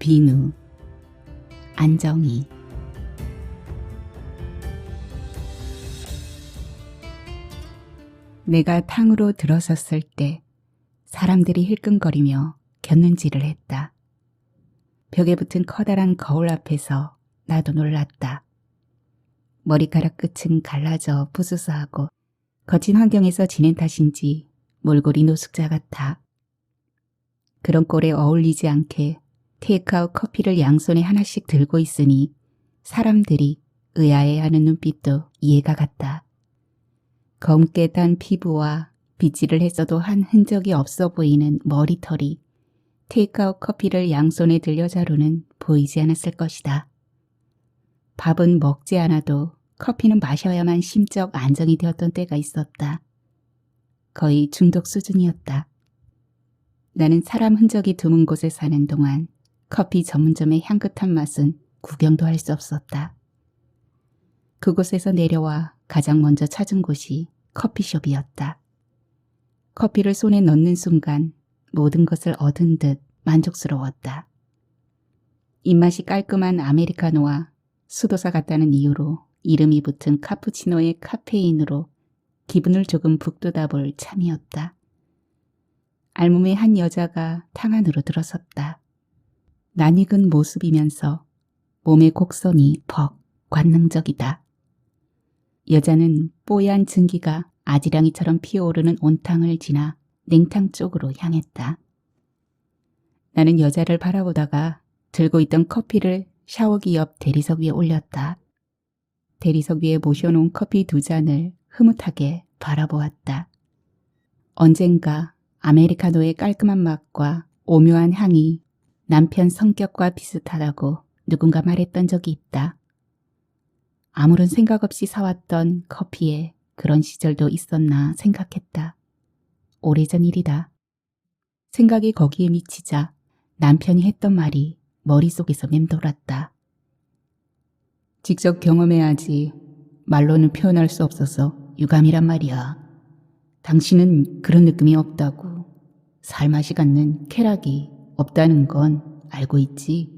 비누, 안정희. 내가 탕으로 들어섰을 때 사람들이 힐끔거리며 곁눈질을 했다. 벽에 붙은 커다란 거울 앞에서 나도 놀랐다. 머리카락 끝은 갈라져 부스스하고 거친 환경에서 지낸 탓인지 몰골이 노숙자 같아. 그런 꼴에 어울리지 않게 테이크아웃 커피를 양손에 하나씩 들고 있으니 사람들이 의아해하는 눈빛도 이해가 갔다. 검게 단 피부와 빗질을 했어도 한 흔적이 없어 보이는 머리털이 테이크아웃 커피를 양손에 들려 자루는 보이지 않았을 것이다. 밥은 먹지 않아도 커피는 마셔야만 심적 안정이 되었던 때가 있었다. 거의 중독 수준이었다. 나는 사람 흔적이 드문 곳에 사는 동안 커피 전문점의 향긋한 맛은 구경도 할 수 없었다. 그곳에서 내려와 가장 먼저 찾은 곳이 커피숍이었다. 커피를 손에 넣는 순간 모든 것을 얻은 듯 만족스러웠다. 입맛이 깔끔한 아메리카노와 수도사 같다는 이유로 이름이 붙은 카푸치노의 카페인으로 기분을 조금 북돋아 볼 참이었다. 알몸의 한 여자가 탕 안으로 들어섰다. 낯익은 모습이면서 몸의 곡선이 벅 관능적이다. 여자는 뽀얀 증기가 아지랑이처럼 피어오르는 온탕을 지나 냉탕 쪽으로 향했다. 나는 여자를 바라보다가 들고 있던 커피를 샤워기 옆 대리석 위에 올렸다. 대리석 위에 모셔놓은 커피 2잔을 흐뭇하게 바라보았다. 언젠가 아메리카노의 깔끔한 맛과 오묘한 향이 남편 성격과 비슷하다고 누군가 말했던 적이 있다. 아무런 생각 없이 사왔던 커피에 그런 시절도 있었나 생각했다. 오래전 일이다. 생각이 거기에 미치자 남편이 했던 말이 머릿속에서 맴돌았다. 직접 경험해야지 말로는 표현할 수 없어서 유감이란 말이야. 당신은 그런 느낌이 없다고. 살맛이 갖는 쾌락이 없다는 건 알고 있지?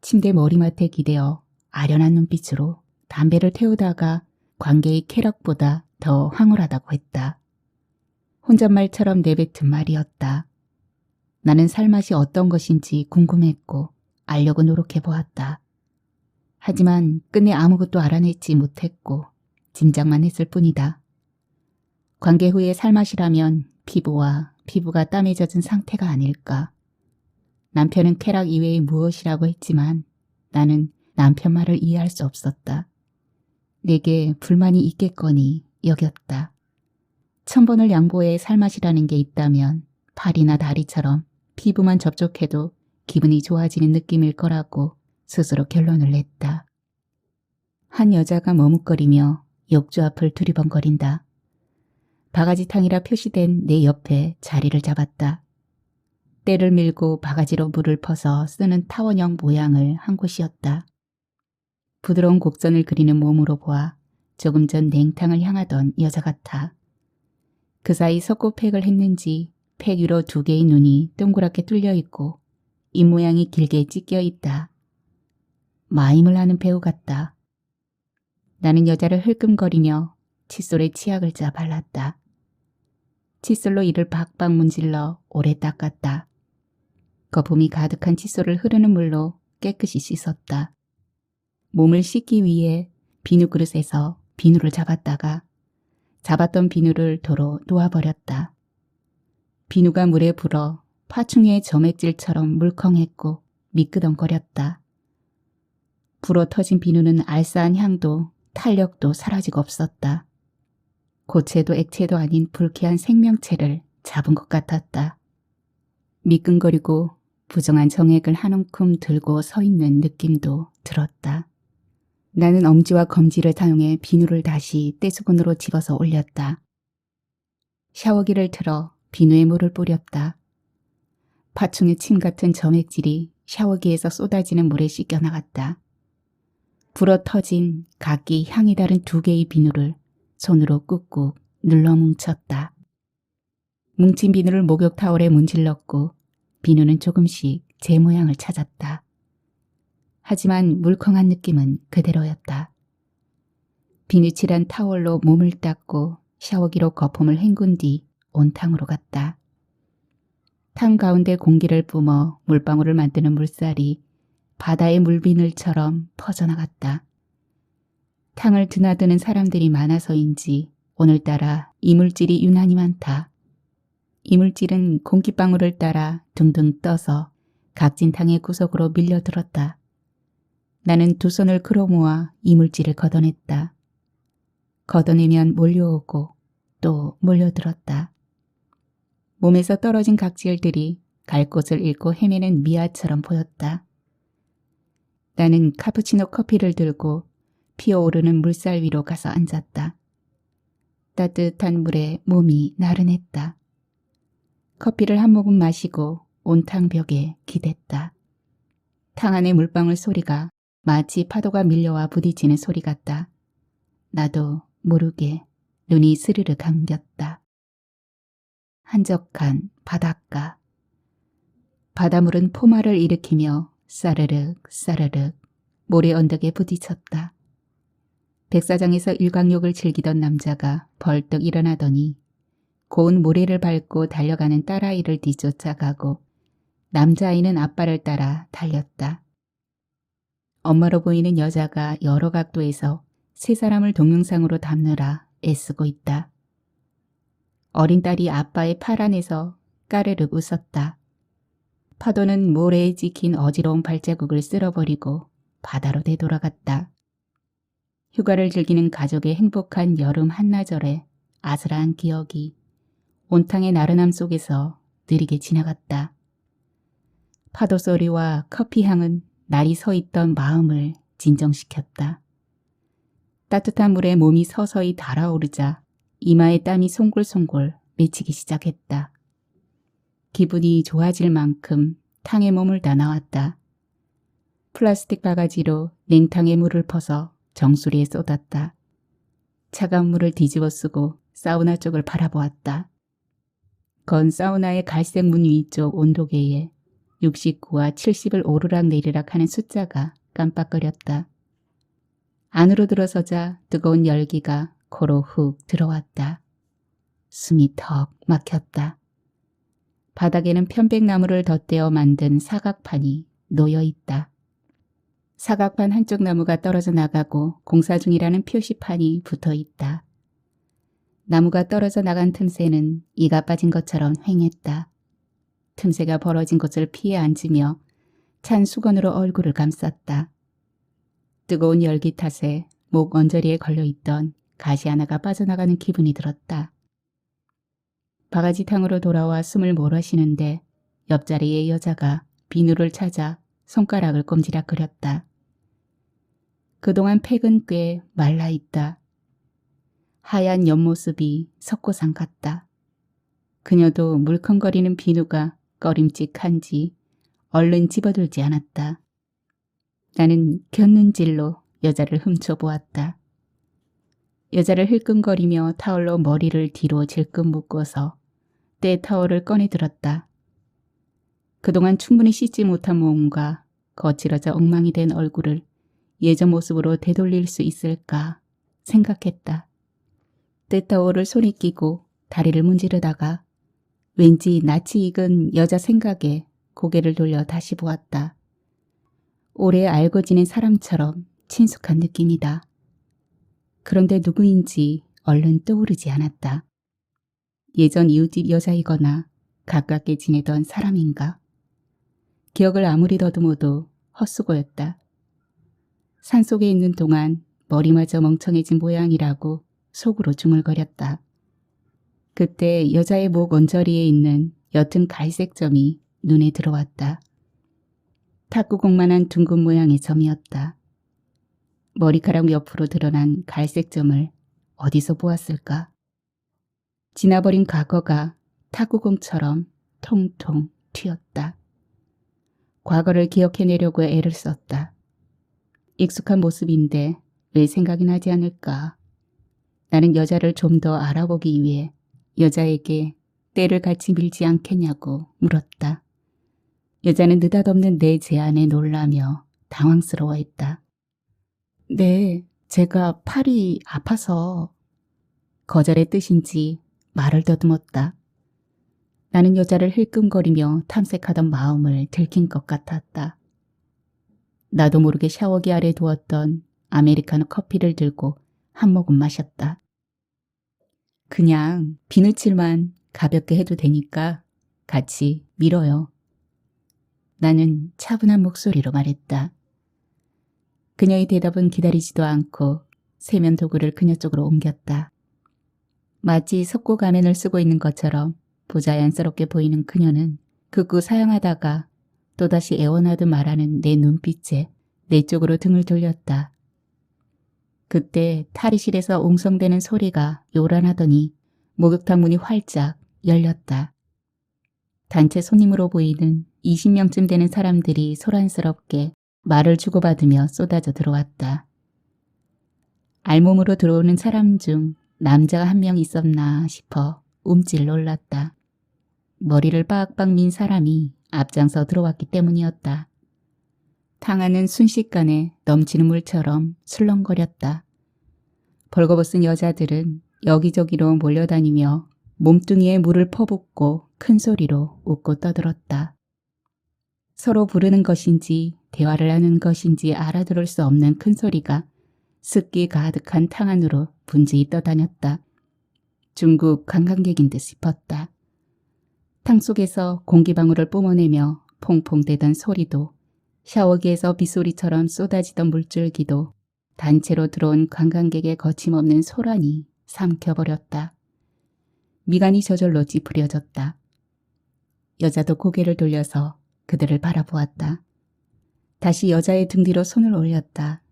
침대 머리맡에 기대어 아련한 눈빛으로 담배를 태우다가 관계의 쾌락보다 더 황홀하다고 했다. 혼잣말처럼 내뱉은 말이었다. 나는 살맛이 어떤 것인지 궁금했고 알려고 노력해보았다. 하지만 끝내 아무것도 알아내지 못했고 짐작만 했을 뿐이다. 관계 후의 살맛이라면 피부가 땀에 젖은 상태가 아닐까. 남편은 쾌락 이외에 무엇이라고 했지만 나는 남편 말을 이해할 수 없었다. 내게 불만이 있겠거니 여겼다. 1000번을 양보해 살맛이라는 게 있다면 팔이나 다리처럼 피부만 접촉해도 기분이 좋아지는 느낌일 거라고 스스로 결론을 냈다. 한 여자가 머뭇거리며 욕조 앞을 두리번거린다. 바가지탕이라 표시된 내 옆에 자리를 잡았다. 때를 밀고 바가지로 물을 퍼서 쓰는 타원형 모양을 한 곳이었다. 부드러운 곡선을 그리는 몸으로 보아 조금 전 냉탕을 향하던 여자 같아. 그 사이 석고팩을 했는지 팩 위로 2개의 눈이 동그랗게 뚫려 있고 입모양이 길게 찢겨 있다. 마임을 하는 배우 같다. 나는 여자를 흘끔거리며 칫솔에 치약을 짜 발랐다. 칫솔로 이를 박박 문질러 오래 닦았다. 거품이 가득한 칫솔을 흐르는 물로 깨끗이 씻었다. 몸을 씻기 위해 비누 그릇에서 비누를 잡았다가 잡았던 비누를 도로 놓아버렸다. 비누가 물에 불어 파충류의 점액질처럼 물컹했고 미끄덩거렸다. 불어 터진 비누는 알싸한 향도 탄력도 사라지고 없었다. 고체도 액체도 아닌 불쾌한 생명체를 잡은 것 같았다. 미끈거리고 부정한 정액을 한 움큼 들고 서 있는 느낌도 들었다. 나는 엄지와 검지를 사용해 비누를 다시 떼수건으로 집어서 올렸다. 샤워기를 틀어 비누에 물을 뿌렸다. 파충류 침 같은 점액질이 샤워기에서 쏟아지는 물에 씻겨나갔다. 불어 터진 각기 향이 다른 2개의 비누를 손으로 꾹꾹 눌러 뭉쳤다. 뭉친 비누를 목욕 타월에 문질렀고 비누는 조금씩 제 모양을 찾았다. 하지만 물컹한 느낌은 그대로였다. 비누칠한 타월로 몸을 닦고 샤워기로 거품을 헹군 뒤 온탕으로 갔다. 탕 가운데 공기를 뿜어 물방울을 만드는 물살이 바다의 물비늘처럼 퍼져나갔다. 탕을 드나드는 사람들이 많아서인지 오늘따라 이물질이 유난히 많다. 이물질은 공기방울을 따라 둥둥 떠서 각진 탕의 구석으로 밀려들었다. 나는 두 손을 끌어 모아 이물질을 걷어냈다. 걷어내면 몰려오고 또 몰려들었다. 몸에서 떨어진 각질들이 갈 곳을 잃고 헤매는 미아처럼 보였다. 나는 카푸치노 커피를 들고 피어오르는 물살 위로 가서 앉았다. 따뜻한 물에 몸이 나른했다. 커피를 한 모금 마시고 온탕 벽에 기댔다. 탕 안의 물방울 소리가 마치 파도가 밀려와 부딪히는 소리 같다. 나도 모르게 눈이 스르르 감겼다. 한적한 바닷가. 바닷물은 포마를 일으키며 싸르륵 싸르륵 모래 언덕에 부딪혔다. 백사장에서 일광욕을 즐기던 남자가 벌떡 일어나더니 고운 모래를 밟고 달려가는 딸아이를 뒤쫓아가고 남자아이는 아빠를 따라 달렸다. 엄마로 보이는 여자가 여러 각도에서 세 사람을 동영상으로 담느라 애쓰고 있다. 어린 딸이 아빠의 팔 안에서 까르륵 웃었다. 파도는 모래에 찍힌 어지러운 발자국을 쓸어버리고 바다로 되돌아갔다. 휴가를 즐기는 가족의 행복한 여름 한나절의 아슬한 기억이 온탕의 나른함 속에서 느리게 지나갔다. 파도 소리와 커피 향은 날이 서 있던 마음을 진정시켰다. 따뜻한 물에 몸이 서서히 달아오르자 이마에 땀이 송골송골 맺히기 시작했다. 기분이 좋아질 만큼 탕에 몸을 다 나왔다. 플라스틱 바가지로 냉탕에 물을 퍼서 정수리에 쏟았다. 차가운 물을 뒤집어 쓰고 사우나 쪽을 바라보았다. 건 사우나의 갈색 문 위쪽 온도계에 69와 70을 오르락내리락 하는 숫자가 깜빡거렸다. 안으로 들어서자 뜨거운 열기가 코로 훅 들어왔다. 숨이 턱 막혔다. 바닥에는 편백나무를 덧대어 만든 사각판이 놓여있다. 사각판 한쪽 나무가 떨어져 나가고 공사 중이라는 표시판이 붙어있다. 나무가 떨어져 나간 틈새는 이가 빠진 것처럼 휑했다. 틈새가 벌어진 곳을 피해 앉으며 찬 수건으로 얼굴을 감쌌다. 뜨거운 열기 탓에 목 언저리에 걸려있던 가시 하나가 빠져나가는 기분이 들었다. 바가지탕으로 돌아와 숨을 몰아쉬는데 옆자리의 여자가 비누를 찾아 손가락을 꼼지락거렸다. 그동안 팩은 꽤 말라있다. 하얀 옆모습이 석고상 같다. 그녀도 물컹거리는 비누가 꺼림칙한지 얼른 집어들지 않았다. 나는 곁눈질로 여자를 훔쳐보았다. 여자를 흘끔거리며 타월로 머리를 뒤로 질끈 묶어서 때 타월을 꺼내 들었다. 그동안 충분히 씻지 못한 몸과 거칠어져 엉망이 된 얼굴을 예전 모습으로 되돌릴 수 있을까 생각했다. 때 타월을 손에 끼고 다리를 문지르다가 왠지 낯이 익은 여자 생각에 고개를 돌려 다시 보았다. 오래 알고 지낸 사람처럼 친숙한 느낌이다. 그런데 누구인지 얼른 떠오르지 않았다. 예전 이웃집 여자이거나 가깝게 지내던 사람인가? 기억을 아무리 더듬어도 헛수고였다. 산속에 있는 동안 머리마저 멍청해진 모양이라고 속으로 중얼거렸다. 그때 여자의 목 언저리에 있는 옅은 갈색 점이 눈에 들어왔다. 탁구공만한 둥근 모양의 점이었다. 머리카락 옆으로 드러난 갈색 점을 어디서 보았을까? 지나버린 과거가 탁구공처럼 통통 튀었다. 과거를 기억해내려고 애를 썼다. 익숙한 모습인데 왜 생각이 나지 않을까? 나는 여자를 좀 더 알아보기 위해 여자에게 때를 같이 밀지 않겠냐고 물었다. 여자는 느닷없는 내 제안에 놀라며 당황스러워했다. 네, 제가 팔이 아파서. 거절의 뜻인지 말을 더듬었다. 나는 여자를 힐끔거리며 탐색하던 마음을 들킨 것 같았다. 나도 모르게 샤워기 아래 두었던 아메리카노 커피를 들고 한 모금 마셨다. 그냥 비누칠만 가볍게 해도 되니까 같이 밀어요. 나는 차분한 목소리로 말했다. 그녀의 대답은 기다리지도 않고 세면 도구를 그녀 쪽으로 옮겼다. 마치 석고 가면을 쓰고 있는 것처럼 부자연스럽게 보이는 그녀는 극구 사용하다가 또다시 애원하듯 말하는 내 눈빛에 내 쪽으로 등을 돌렸다. 그때 탈의실에서 웅성대는 소리가 요란하더니 목욕탕 문이 활짝 열렸다. 단체 손님으로 보이는 20명쯤 되는 사람들이 소란스럽게 말을 주고받으며 쏟아져 들어왔다. 알몸으로 들어오는 사람 중 남자가 한 명 있었나 싶어 움찔 놀랐다. 머리를 빡빡 민 사람이 앞장서 들어왔기 때문이었다. 탕하는 순식간에 넘치는 물처럼 술렁거렸다. 벌거벗은 여자들은 여기저기로 몰려다니며 몸뚱이에 물을 퍼붓고 큰 소리로 웃고 떠들었다. 서로 부르는 것인지 대화를 하는 것인지 알아들을 수 없는 큰 소리가 습기 가득한 탕 안으로 분주히 떠다녔다. 중국 관광객인 듯 싶었다. 탕 속에서 공기방울을 뿜어내며 퐁퐁대던 소리도 샤워기에서 빗소리처럼 쏟아지던 물줄기도 단체로 들어온 관광객의 거침없는 소란이 삼켜버렸다. 미간이 저절로 찌푸려졌다. 여자도 고개를 돌려서 그들을 바라보았다. 다시 여자의 등 뒤로 손을 올렸다.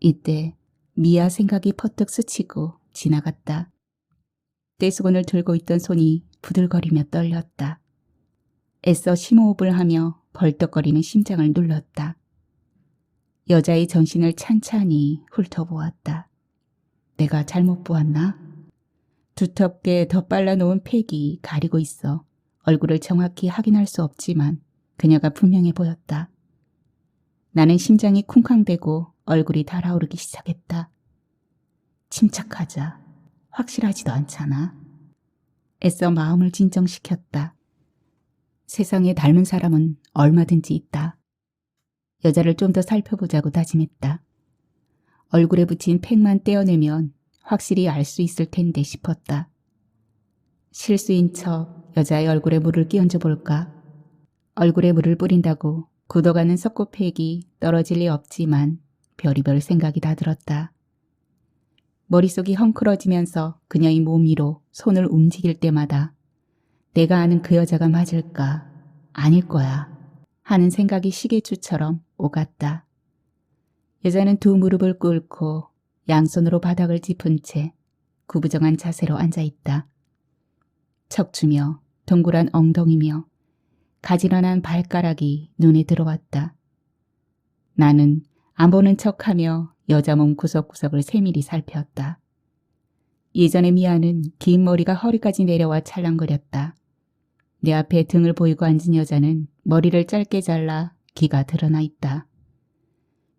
이때 미아 생각이 퍼뜩 스치고 지나갔다. 떼수건을 들고 있던 손이 부들거리며 떨렸다. 애써 심호흡을 하며 벌떡거리는 심장을 눌렀다. 여자의 전신을 찬찬히 훑어보았다. 내가 잘못 보았나? 두텁게 덧발라 놓은 팩이 가리고 있어 얼굴을 정확히 확인할 수 없지만 그녀가 분명해 보였다. 나는 심장이 쿵쾅대고 얼굴이 달아오르기 시작했다. 침착하자. 확실하지도 않잖아. 애써 마음을 진정시켰다. 세상에 닮은 사람은 얼마든지 있다. 여자를 좀 더 살펴보자고 다짐했다. 얼굴에 붙인 팩만 떼어내면 확실히 알 수 있을 텐데 싶었다. 실수인 척 여자의 얼굴에 물을 끼얹어 볼까? 얼굴에 물을 뿌린다고 굳어가는 석고팩이 떨어질 리 없지만 별의별 생각이 다 들었다. 머릿속이 헝클어지면서 그녀의 몸 위로 손을 움직일 때마다 내가 아는 그 여자가 맞을까? 아닐 거야. 하는 생각이 시계추처럼 오갔다. 여자는 두 무릎을 꿇고 양손으로 바닥을 짚은 채 구부정한 자세로 앉아있다. 척추며 동그란 엉덩이며 가지런한 발가락이 눈에 들어왔다. 나는 안 보는 척하며 여자 몸 구석구석을 세밀히 살폈다. 예전의 미아는 긴 머리가 허리까지 내려와 찰랑거렸다. 내 앞에 등을 보이고 앉은 여자는 머리를 짧게 잘라 기가 드러나 있다.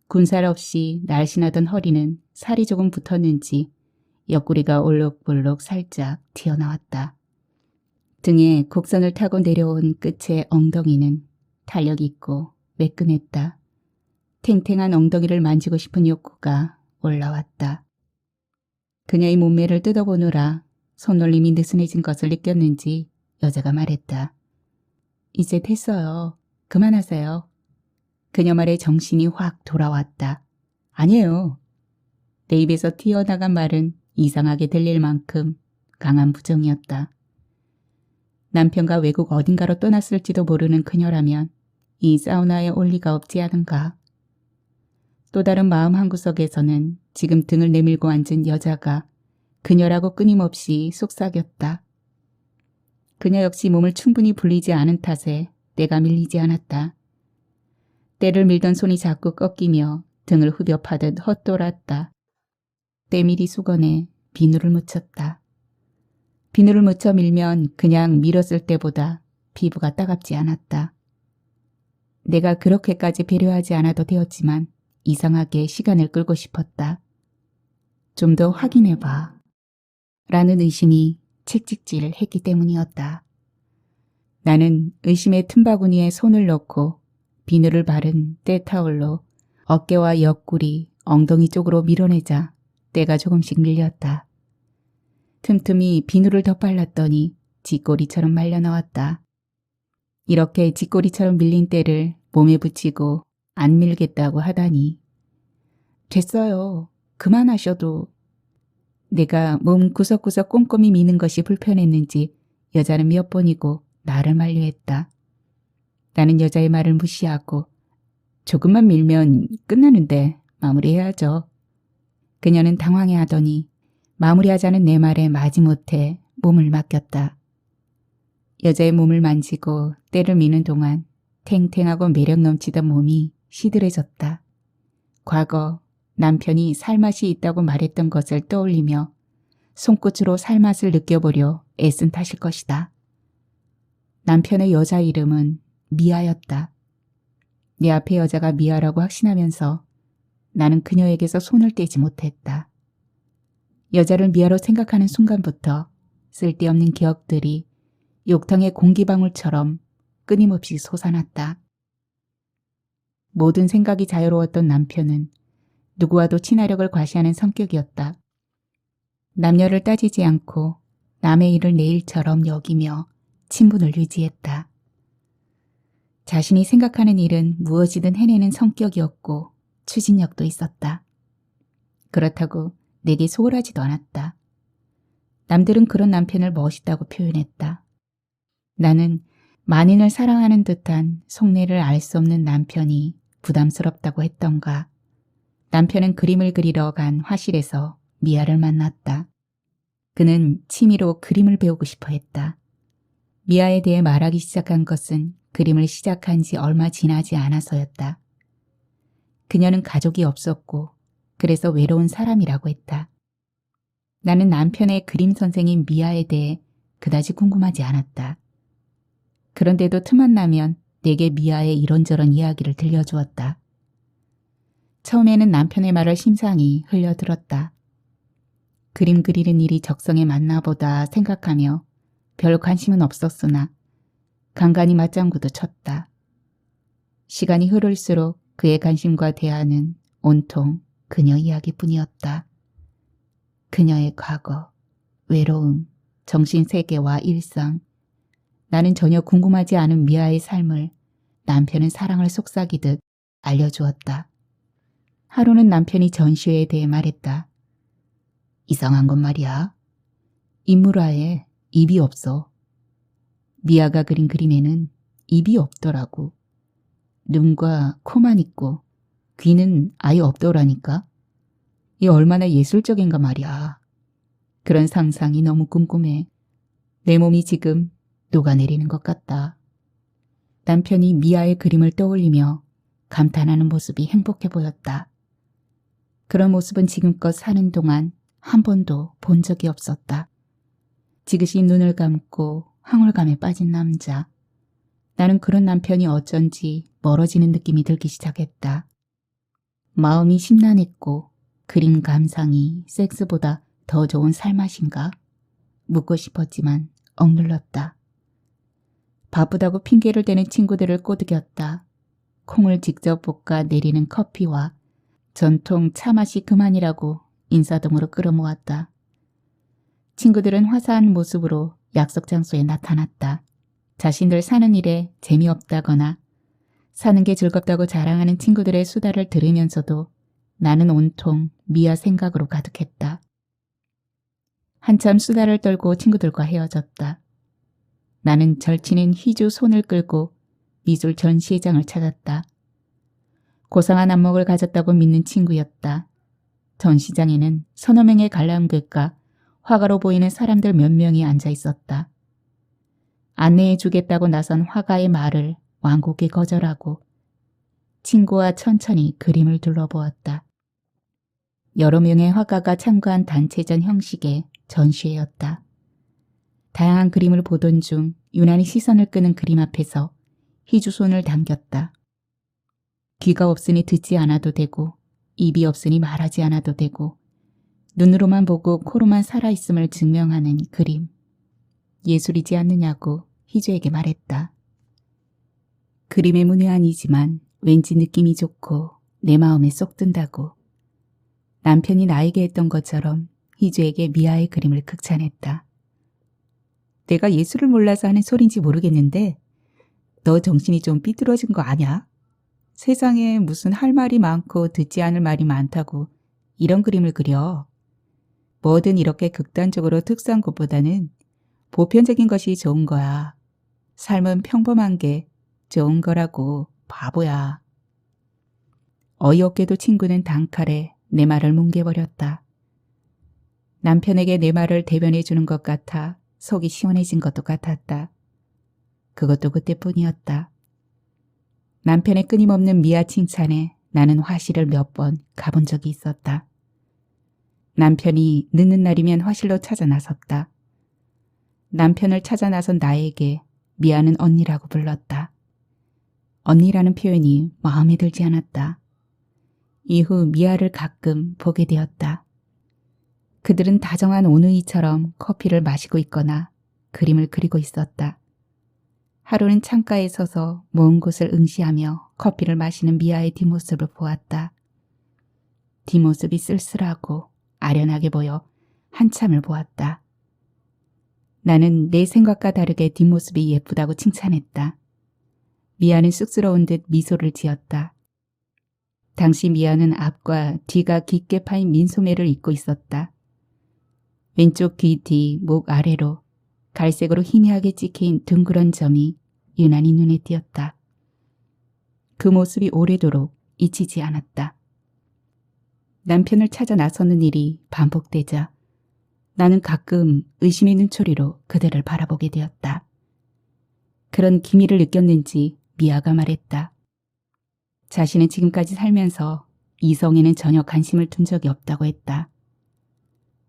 군살 없이 날씬하던 허리는 살이 조금 붙었는지 옆구리가 올록볼록 살짝 튀어나왔다. 등에 곡선을 타고 내려온 끝의 엉덩이는 탄력 있고 매끈했다. 탱탱한 엉덩이를 만지고 싶은 욕구가 올라왔다. 그녀의 몸매를 뜯어보느라 손놀림이 느슨해진 것을 느꼈는지 여자가 말했다. 이제 됐어요. 그만하세요. 그녀 말에 정신이 확 돌아왔다. 아니에요. 내 입에서 튀어나간 말은 이상하게 들릴 만큼 강한 부정이었다. 남편과 외국 어딘가로 떠났을지도 모르는 그녀라면 이 사우나에 올 리가 없지 않은가. 또 다른 마음 한구석에서는 지금 등을 내밀고 앉은 여자가 그녀라고 끊임없이 속삭였다. 그녀 역시 몸을 충분히 불리지 않은 탓에 내가 밀리지 않았다. 때를 밀던 손이 자꾸 꺾이며 등을 후벼 파듯 헛돌았다. 때밀이 수건에 비누를 묻혔다. 비누를 묻혀 밀면 그냥 밀었을 때보다 피부가 따갑지 않았다. 내가 그렇게까지 배려하지 않아도 되었지만 이상하게 시간을 끌고 싶었다. 좀 더 확인해봐. 라는 의심이 채찍질을 했기 때문이었다. 나는 의심의 틈바구니에 손을 넣고 비누를 바른 때타올로 어깨와 옆구리, 엉덩이 쪽으로 밀어내자 때가 조금씩 밀렸다. 틈틈이 비누를 더 발랐더니 쥐꼬리처럼 말려 나왔다. 이렇게 쥐꼬리처럼 밀린 때를 몸에 붙이고 안 밀겠다고 하다니. 됐어요. 그만하셔도. 내가 몸 구석구석 꼼꼼히 미는 것이 불편했는지 여자는 몇 번이고 나를 만류했다. 나는 여자의 말을 무시하고 조금만 밀면 끝나는데 마무리해야죠. 그녀는 당황해하더니 마무리하자는 내 말에 마지못해 몸을 맡겼다. 여자의 몸을 만지고 때를 미는 동안 탱탱하고 매력 넘치던 몸이 시들해졌다. 과거 남편이 살맛이 있다고 말했던 것을 떠올리며 손끝으로 살맛을 느껴보려 애쓴 탓일 것이다. 남편의 여자 이름은 미아였다. 내 앞에 여자가 미아라고 확신하면서 나는 그녀에게서 손을 떼지 못했다. 여자를 미아로 생각하는 순간부터 쓸데없는 기억들이 욕탕의 공기방울처럼 끊임없이 솟아났다. 모든 생각이 자유로웠던 남편은 누구와도 친화력을 과시하는 성격이었다. 남녀를 따지지 않고 남의 일을 내 일처럼 여기며 친분을 유지했다. 자신이 생각하는 일은 무엇이든 해내는 성격이었고 추진력도 있었다. 그렇다고 내게 소홀하지도 않았다. 남들은 그런 남편을 멋있다고 표현했다. 나는 만인을 사랑하는 듯한 속내를 알 수 없는 남편이 부담스럽다고 했던가. 남편은 그림을 그리러 간 화실에서 미아를 만났다. 그는 취미로 그림을 배우고 싶어 했다. 미아에 대해 말하기 시작한 것은 그림을 시작한 지 얼마 지나지 않아서였다. 그녀는 가족이 없었고 그래서 외로운 사람이라고 했다. 나는 남편의 그림 선생인 미아에 대해 그다지 궁금하지 않았다. 그런데도 틈만 나면 내게 미아의 이런저런 이야기를 들려주었다. 처음에는 남편의 말을 심상히 흘려들었다. 그림 그리는 일이 적성에 맞나 보다 생각하며 별 관심은 없었으나 간간히 맞장구도 쳤다. 시간이 흐를수록 그의 관심과 대화는 온통 그녀 이야기뿐이었다. 그녀의 과거, 외로움, 정신세계와 일상, 나는 전혀 궁금하지 않은 미아의 삶을 남편은 사랑을 속삭이듯 알려주었다. 하루는 남편이 전시회에 대해 말했다. 이상한 건 말이야. 인물화에 입이 없어. 미아가 그린 그림에는 입이 없더라고. 눈과 코만 있고 귀는 아예 없더라니까. 이 얼마나 예술적인가 말이야. 그런 상상이 너무 궁금해. 내 몸이 지금 녹아내리는 것 같다. 남편이 미아의 그림을 떠올리며 감탄하는 모습이 행복해 보였다. 그런 모습은 지금껏 사는 동안 한 번도 본 적이 없었다. 지그시 눈을 감고 황홀감에 빠진 남자. 나는 그런 남편이 어쩐지 멀어지는 느낌이 들기 시작했다. 마음이 심란했고 그림 감상이 섹스보다 더 좋은 살맛인가? 묻고 싶었지만 억눌렀다. 바쁘다고 핑계를 대는 친구들을 꼬드겼다. 콩을 직접 볶아 내리는 커피와 전통 차맛이 그만이라고 인사동으로 끌어모았다. 친구들은 화사한 모습으로 약속 장소에 나타났다. 자신들 사는 일에 재미없다거나 사는 게 즐겁다고 자랑하는 친구들의 수다를 들으면서도 나는 온통 미아 생각으로 가득했다. 한참 수다를 떨고 친구들과 헤어졌다. 나는 절친인 휘주 손을 끌고 미술 전시회장을 찾았다. 고상한 안목을 가졌다고 믿는 친구였다. 전시장에는 서너 명의 관람객과 화가로 보이는 사람들 몇 명이 앉아 있었다. 안내해 주겠다고 나선 화가의 말을 완곡히 거절하고 친구와 천천히 그림을 둘러보았다. 여러 명의 화가가 참가한 단체전 형식의 전시회였다. 다양한 그림을 보던 중 유난히 시선을 끄는 그림 앞에서 희주 손을 당겼다. 귀가 없으니 듣지 않아도 되고 입이 없으니 말하지 않아도 되고 눈으로만 보고 코로만 살아있음을 증명하는 그림. 예술이지 않느냐고 희주에게 말했다. 그림의 문은 아니지만 왠지 느낌이 좋고 내 마음에 쏙 든다고. 남편이 나에게 했던 것처럼 희주에게 미아의 그림을 극찬했다. 내가 예술을 몰라서 하는 소린지 모르겠는데 너 정신이 좀 삐뚤어진 거 아냐? 세상에 무슨 할 말이 많고 듣지 않을 말이 많다고 이런 그림을 그려. 뭐든 이렇게 극단적으로 특수한 것보다는 보편적인 것이 좋은 거야. 삶은 평범한 게 좋은 거라고, 바보야. 어이없게도 친구는 단칼에 내 말을 뭉개버렸다. 남편에게 내 말을 대변해 주는 것 같아 속이 시원해진 것도 같았다. 그것도 그때뿐이었다. 남편의 끊임없는 미아 칭찬에 나는 화실을 몇 번 가본 적이 있었다. 남편이 늦는 날이면 화실로 찾아 나섰다. 남편을 찾아 나선 나에게 미아는 언니라고 불렀다. 언니라는 표현이 마음에 들지 않았다. 이후 미아를 가끔 보게 되었다. 그들은 다정한 오누이처럼 커피를 마시고 있거나 그림을 그리고 있었다. 하루는 창가에 서서 먼 곳을 응시하며 커피를 마시는 미아의 뒷모습을 보았다. 뒷모습이 쓸쓸하고 아련하게 보여 한참을 보았다. 나는 내 생각과 다르게 뒷모습이 예쁘다고 칭찬했다. 미아는 쑥스러운 듯 미소를 지었다. 당시 미아는 앞과 뒤가 깊게 파인 민소매를 입고 있었다. 왼쪽 귀 뒤 목 아래로 갈색으로 희미하게 찍힌 둥그런 점이 유난히 눈에 띄었다. 그 모습이 오래도록 잊히지 않았다. 남편을 찾아 나서는 일이 반복되자 나는 가끔 의심 있는 초리로 그들을 바라보게 되었다. 그런 기미를 느꼈는지 미아가 말했다. 자신은 지금까지 살면서 이성에는 전혀 관심을 둔 적이 없다고 했다.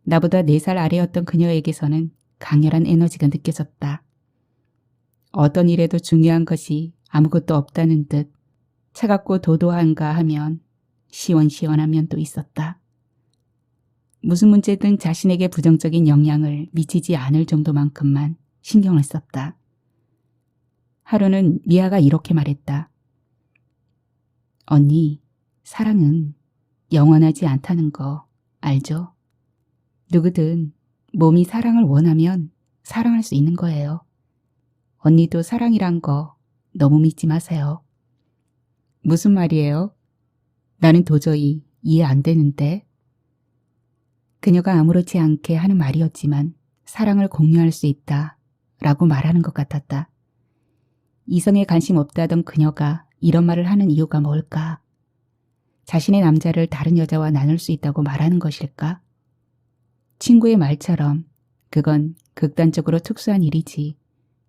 나보다 4살 아래였던 그녀에게서는 강렬한 에너지가 느껴졌다. 어떤 일에도 중요한 것이 아무것도 없다는 듯 차갑고 도도한가 하면 시원시원한 면도 있었다. 무슨 문제든 자신에게 부정적인 영향을 미치지 않을 정도만큼만 신경을 썼다. 하루는 미아가 이렇게 말했다. 언니, 사랑은 영원하지 않다는 거 알죠? 누구든 몸이 사랑을 원하면 사랑할 수 있는 거예요. 언니도 사랑이란 거 너무 믿지 마세요. 무슨 말이에요? 나는 도저히 이해 안 되는데. 그녀가 아무렇지 않게 하는 말이었지만 사랑을 공유할 수 있다 라고 말하는 것 같았다. 이성에 관심 없다던 그녀가 이런 말을 하는 이유가 뭘까? 자신의 남자를 다른 여자와 나눌 수 있다고 말하는 것일까? 친구의 말처럼 그건 극단적으로 특수한 일이지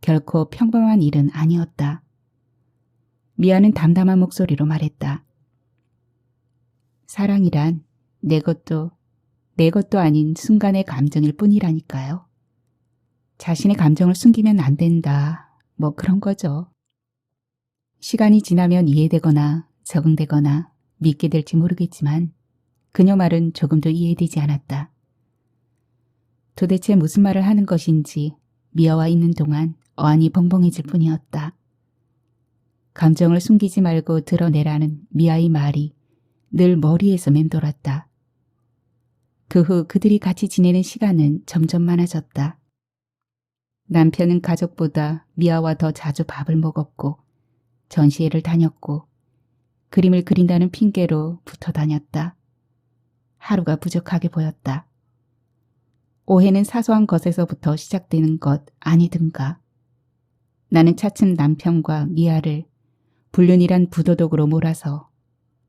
결코 평범한 일은 아니었다. 미아는 담담한 목소리로 말했다. 사랑이란 내 것도 아닌 순간의 감정일 뿐이라니까요. 자신의 감정을 숨기면 안 된다. 뭐 그런 거죠. 시간이 지나면 이해되거나 적응되거나 믿게 될지 모르겠지만 그녀 말은 조금도 이해되지 않았다. 도대체 무슨 말을 하는 것인지 미아와 있는 동안 어안이 벙벙해질 뿐이었다. 감정을 숨기지 말고 드러내라는 미아의 말이 늘 머리에서 맴돌았다. 그 후 그들이 같이 지내는 시간은 점점 많아졌다. 남편은 가족보다 미아와 더 자주 밥을 먹었고 전시회를 다녔고 그림을 그린다는 핑계로 붙어 다녔다. 하루가 부족하게 보였다. 오해는 사소한 것에서부터 시작되는 것 아니든가. 나는 차츰 남편과 미아를 불륜이란 부도덕으로 몰아서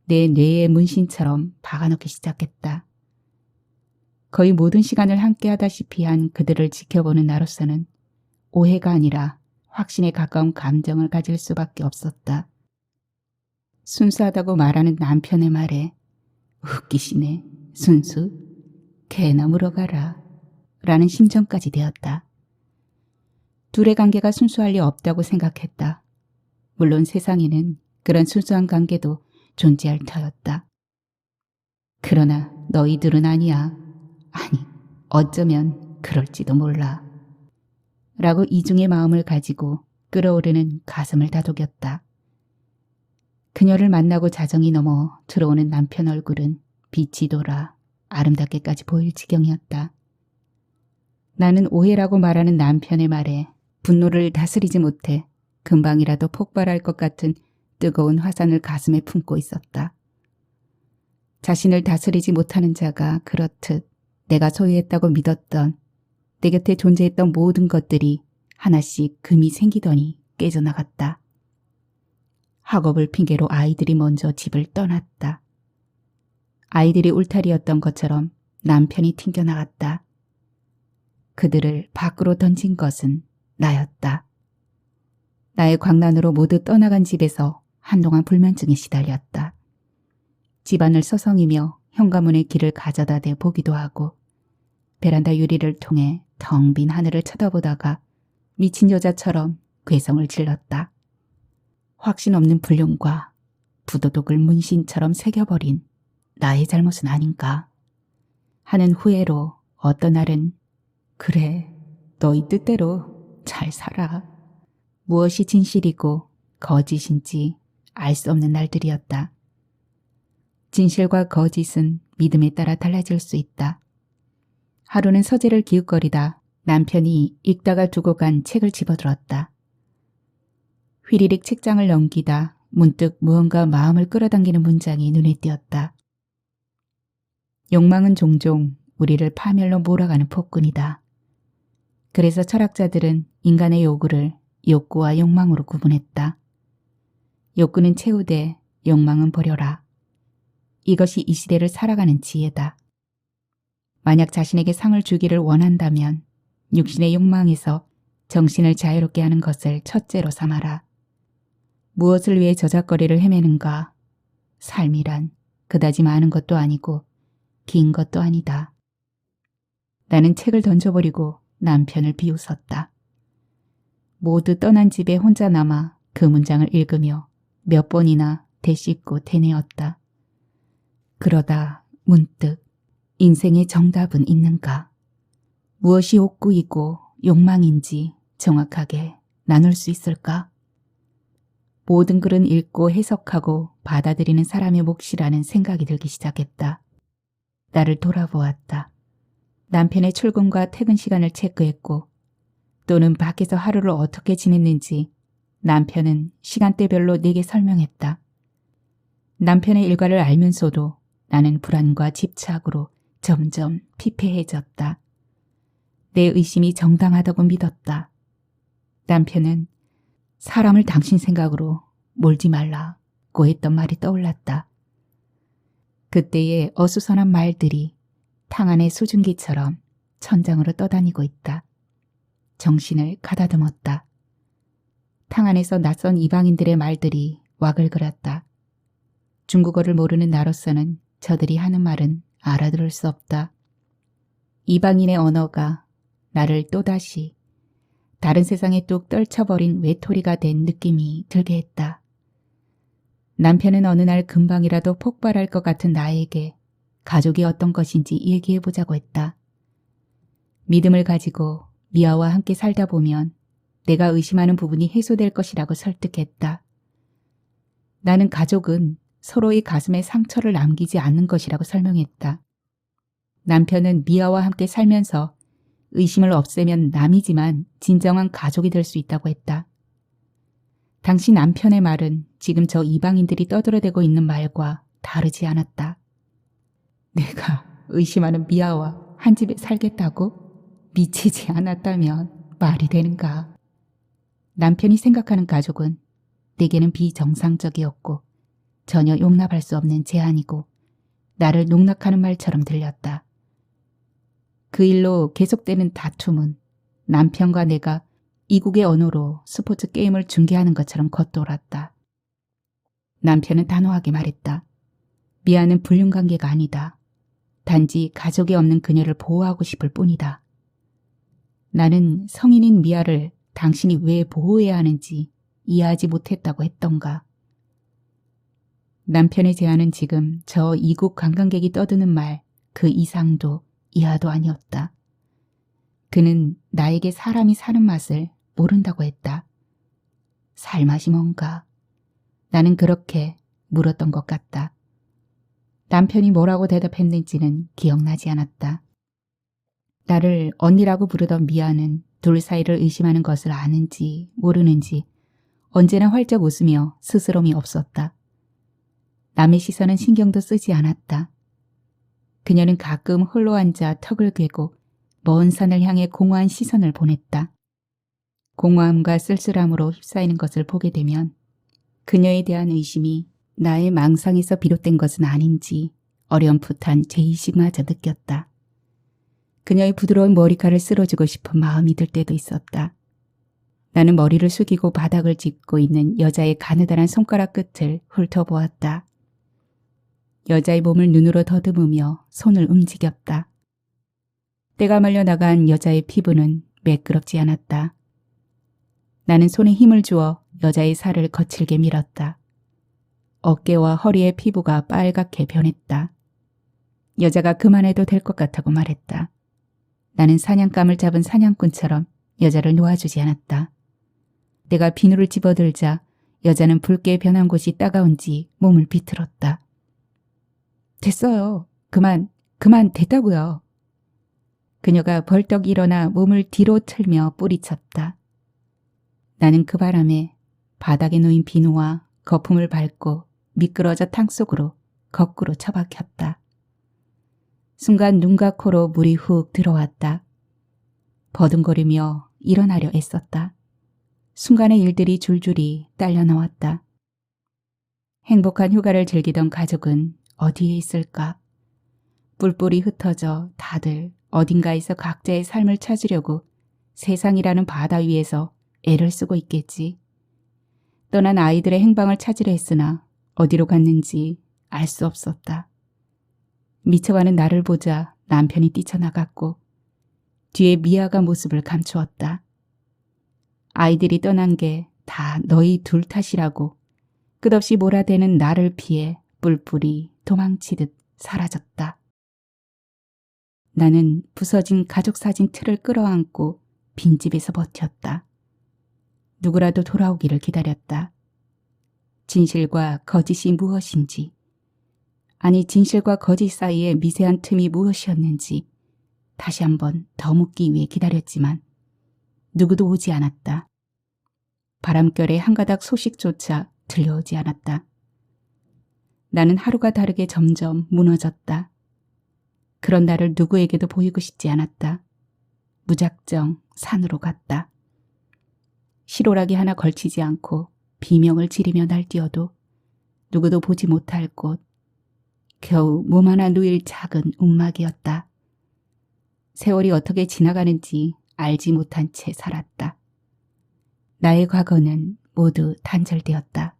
내 뇌의 문신처럼 박아넣기 시작했다. 거의 모든 시간을 함께하다시피 한 그들을 지켜보는 나로서는 오해가 아니라 확신에 가까운 감정을 가질 수밖에 없었다. 순수하다고 말하는 남편의 말에 웃기시네, 순수, 개나 물어가라 라는 심정까지 되었다. 둘의 관계가 순수할 리 없다고 생각했다. 물론 세상에는 그런 순수한 관계도 존재할 터였다. 그러나 너희들은 아니야. 아니, 어쩌면 그럴지도 몰라. 라고 이중의 마음을 가지고 끓어오르는 가슴을 다독였다. 그녀를 만나고 자정이 넘어 들어오는 남편 얼굴은 빛이 돌아 아름답게까지 보일 지경이었다. 나는 오해라고 말하는 남편의 말에 분노를 다스리지 못해 금방이라도 폭발할 것 같은 뜨거운 화산을 가슴에 품고 있었다. 자신을 다스리지 못하는 자가 그렇듯 내가 소유했다고 믿었던 내 곁에 존재했던 모든 것들이 하나씩 금이 생기더니 깨져나갔다. 학업을 핑계로 아이들이 먼저 집을 떠났다. 아이들이 울타리였던 것처럼 남편이 튕겨나갔다. 그들을 밖으로 던진 것은 나였다. 나의 광란으로 모두 떠나간 집에서 한동안 불면증에 시달렸다. 집안을 서성이며 현관문의 길을 가져다 대 보기도 하고 베란다 유리를 통해 텅 빈 하늘을 쳐다보다가 미친 여자처럼 괴성을 질렀다. 확신 없는 불륜과 부도덕을 문신처럼 새겨버린 나의 잘못은 아닌가 하는 후회로 어떤 날은 그래, 너희 뜻대로 잘 살아. 무엇이 진실이고 거짓인지 알 수 없는 날들이었다. 진실과 거짓은 믿음에 따라 달라질 수 있다. 하루는 서재를 기웃거리다 남편이 읽다가 두고 간 책을 집어들었다. 휘리릭 책장을 넘기다 문득 무언가 마음을 끌어당기는 문장이 눈에 띄었다. 욕망은 종종 우리를 파멸로 몰아가는 폭군이다. 그래서 철학자들은 인간의 요구를 욕구와 욕망으로 구분했다. 욕구는 채우되 욕망은 버려라. 이것이 이 시대를 살아가는 지혜다. 만약 자신에게 상을 주기를 원한다면 육신의 욕망에서 정신을 자유롭게 하는 것을 첫째로 삼아라. 무엇을 위해 저작거리를 헤매는가? 삶이란 그다지 많은 것도 아니고 긴 것도 아니다. 나는 책을 던져버리고 남편을 비웃었다. 모두 떠난 집에 혼자 남아 그 문장을 읽으며 몇 번이나 되씹고 되뇌었다. 그러다 문득 인생의 정답은 있는가? 무엇이 욕구이고 욕망인지 정확하게 나눌 수 있을까? 모든 글은 읽고 해석하고 받아들이는 사람의 몫이라는 생각이 들기 시작했다. 나를 돌아보았다. 남편의 출근과 퇴근 시간을 체크했고 또는 밖에서 하루를 어떻게 지냈는지 남편은 시간대별로 내게 설명했다. 남편의 일과를 알면서도 나는 불안과 집착으로 점점 피폐해졌다. 내 의심이 정당하다고 믿었다. 남편은 사람을 당신 생각으로 몰지 말라고 했던 말이 떠올랐다. 그때의 어수선한 말들이 탕 안의 수증기처럼 천장으로 떠다니고 있다. 정신을 가다듬었다. 탕 안에서 낯선 이방인들의 말들이 와글거렸다. 중국어를 모르는 나로서는 저들이 하는 말은 알아들을 수 없다. 이방인의 언어가 나를 또다시 다른 세상에 뚝 떨쳐버린 외톨이가 된 느낌이 들게 했다. 남편은 어느 날 금방이라도 폭발할 것 같은 나에게 가족이 어떤 것인지 얘기해보자고 했다. 믿음을 가지고 미아와 함께 살다 보면 내가 의심하는 부분이 해소될 것이라고 설득했다. 나는 가족은 서로의 가슴에 상처를 남기지 않는 것이라고 설명했다. 남편은 미아와 함께 살면서 의심을 없애면 남이지만 진정한 가족이 될 수 있다고 했다. 당시 남편의 말은 지금 저 이방인들이 떠들어대고 있는 말과 다르지 않았다. 내가 의심하는 미아와 한 집에 살겠다고? 미치지 않았다면 말이 되는가? 남편이 생각하는 가족은 내게는 비정상적이었고 전혀 용납할 수 없는 제안이고 나를 농락하는 말처럼 들렸다. 그 일로 계속되는 다툼은 남편과 내가 이국의 언어로 스포츠 게임을 중계하는 것처럼 겉돌았다. 남편은 단호하게 말했다. 미아는 불륜관계가 아니다. 단지 가족이 없는 그녀를 보호하고 싶을 뿐이다. 나는 성인인 미아를 당신이 왜 보호해야 하는지 이해하지 못했다고 했던가. 남편의 제안은 지금 저 이국 관광객이 떠드는 말 그 이상도 이하도 아니었다. 그는 나에게 사람이 사는 맛을 모른다고 했다. 살 맛이 뭔가? 나는 그렇게 물었던 것 같다. 남편이 뭐라고 대답했는지는 기억나지 않았다. 나를 언니라고 부르던 미아는 둘 사이를 의심하는 것을 아는지 모르는지 언제나 활짝 웃으며 스스럼이 없었다. 남의 시선은 신경도 쓰지 않았다. 그녀는 가끔 홀로 앉아 턱을 괴고 먼 산을 향해 공허한 시선을 보냈다. 공허함과 쓸쓸함으로 휩싸이는 것을 보게 되면 그녀에 대한 의심이 나의 망상에서 비롯된 것은 아닌지 어렴풋한 죄의식마저 느꼈다. 그녀의 부드러운 머리카락을 쓸어주고 싶은 마음이 들 때도 있었다. 나는 머리를 숙이고 바닥을 짚고 있는 여자의 가느다란 손가락 끝을 훑어보았다. 여자의 몸을 눈으로 더듬으며 손을 움직였다. 때가 말려 나간 여자의 피부는 매끄럽지 않았다. 나는 손에 힘을 주어 여자의 살을 거칠게 밀었다. 어깨와 허리의 피부가 빨갛게 변했다. 여자가 그만해도 될 것 같다고 말했다. 나는 사냥감을 잡은 사냥꾼처럼 여자를 놓아주지 않았다. 내가 비누를 집어들자 여자는 붉게 변한 곳이 따가운지 몸을 비틀었다. 됐어요. 그만 됐다고요. 그녀가 벌떡 일어나 몸을 뒤로 틀며 뿌리쳤다. 나는 그 바람에 바닥에 놓인 비누와 거품을 밟고 미끄러져 땅 속으로 거꾸로 처박혔다. 순간 눈과 코로 물이 훅 들어왔다. 버둥거리며 일어나려 애썼다. 순간의 일들이 줄줄이 딸려 나왔다. 행복한 휴가를 즐기던 가족은 어디에 있을까? 뿔뿔이 흩어져 다들 어딘가에서 각자의 삶을 찾으려고 세상이라는 바다 위에서 애를 쓰고 있겠지. 떠난 아이들의 행방을 찾으려 했으나 어디로 갔는지 알 수 없었다. 미쳐가는 나를 보자 남편이 뛰쳐나갔고 뒤에 미아가 모습을 감추었다. 아이들이 떠난 게 다 너희 둘 탓이라고 끝없이 몰아대는 나를 피해 뿔뿔이 도망치듯 사라졌다. 나는 부서진 가족 사진 틀을 끌어안고 빈집에서 버텼다. 누구라도 돌아오기를 기다렸다. 진실과 거짓이 무엇인지, 아니 진실과 거짓 사이의 미세한 틈이 무엇이었는지 다시 한번 더 묻기 위해 기다렸지만 누구도 오지 않았다. 바람결에 한 가닥 소식조차 들려오지 않았다. 나는 하루가 다르게 점점 무너졌다. 그런 나를 누구에게도 보이고 싶지 않았다. 무작정 산으로 갔다. 실오라기 하나 걸치지 않고 비명을 지르며 날뛰어도 누구도 보지 못할 곳, 겨우 몸 하나 누일 작은 움막이었다. 세월이 어떻게 지나가는지 알지 못한 채 살았다. 나의 과거는 모두 단절되었다.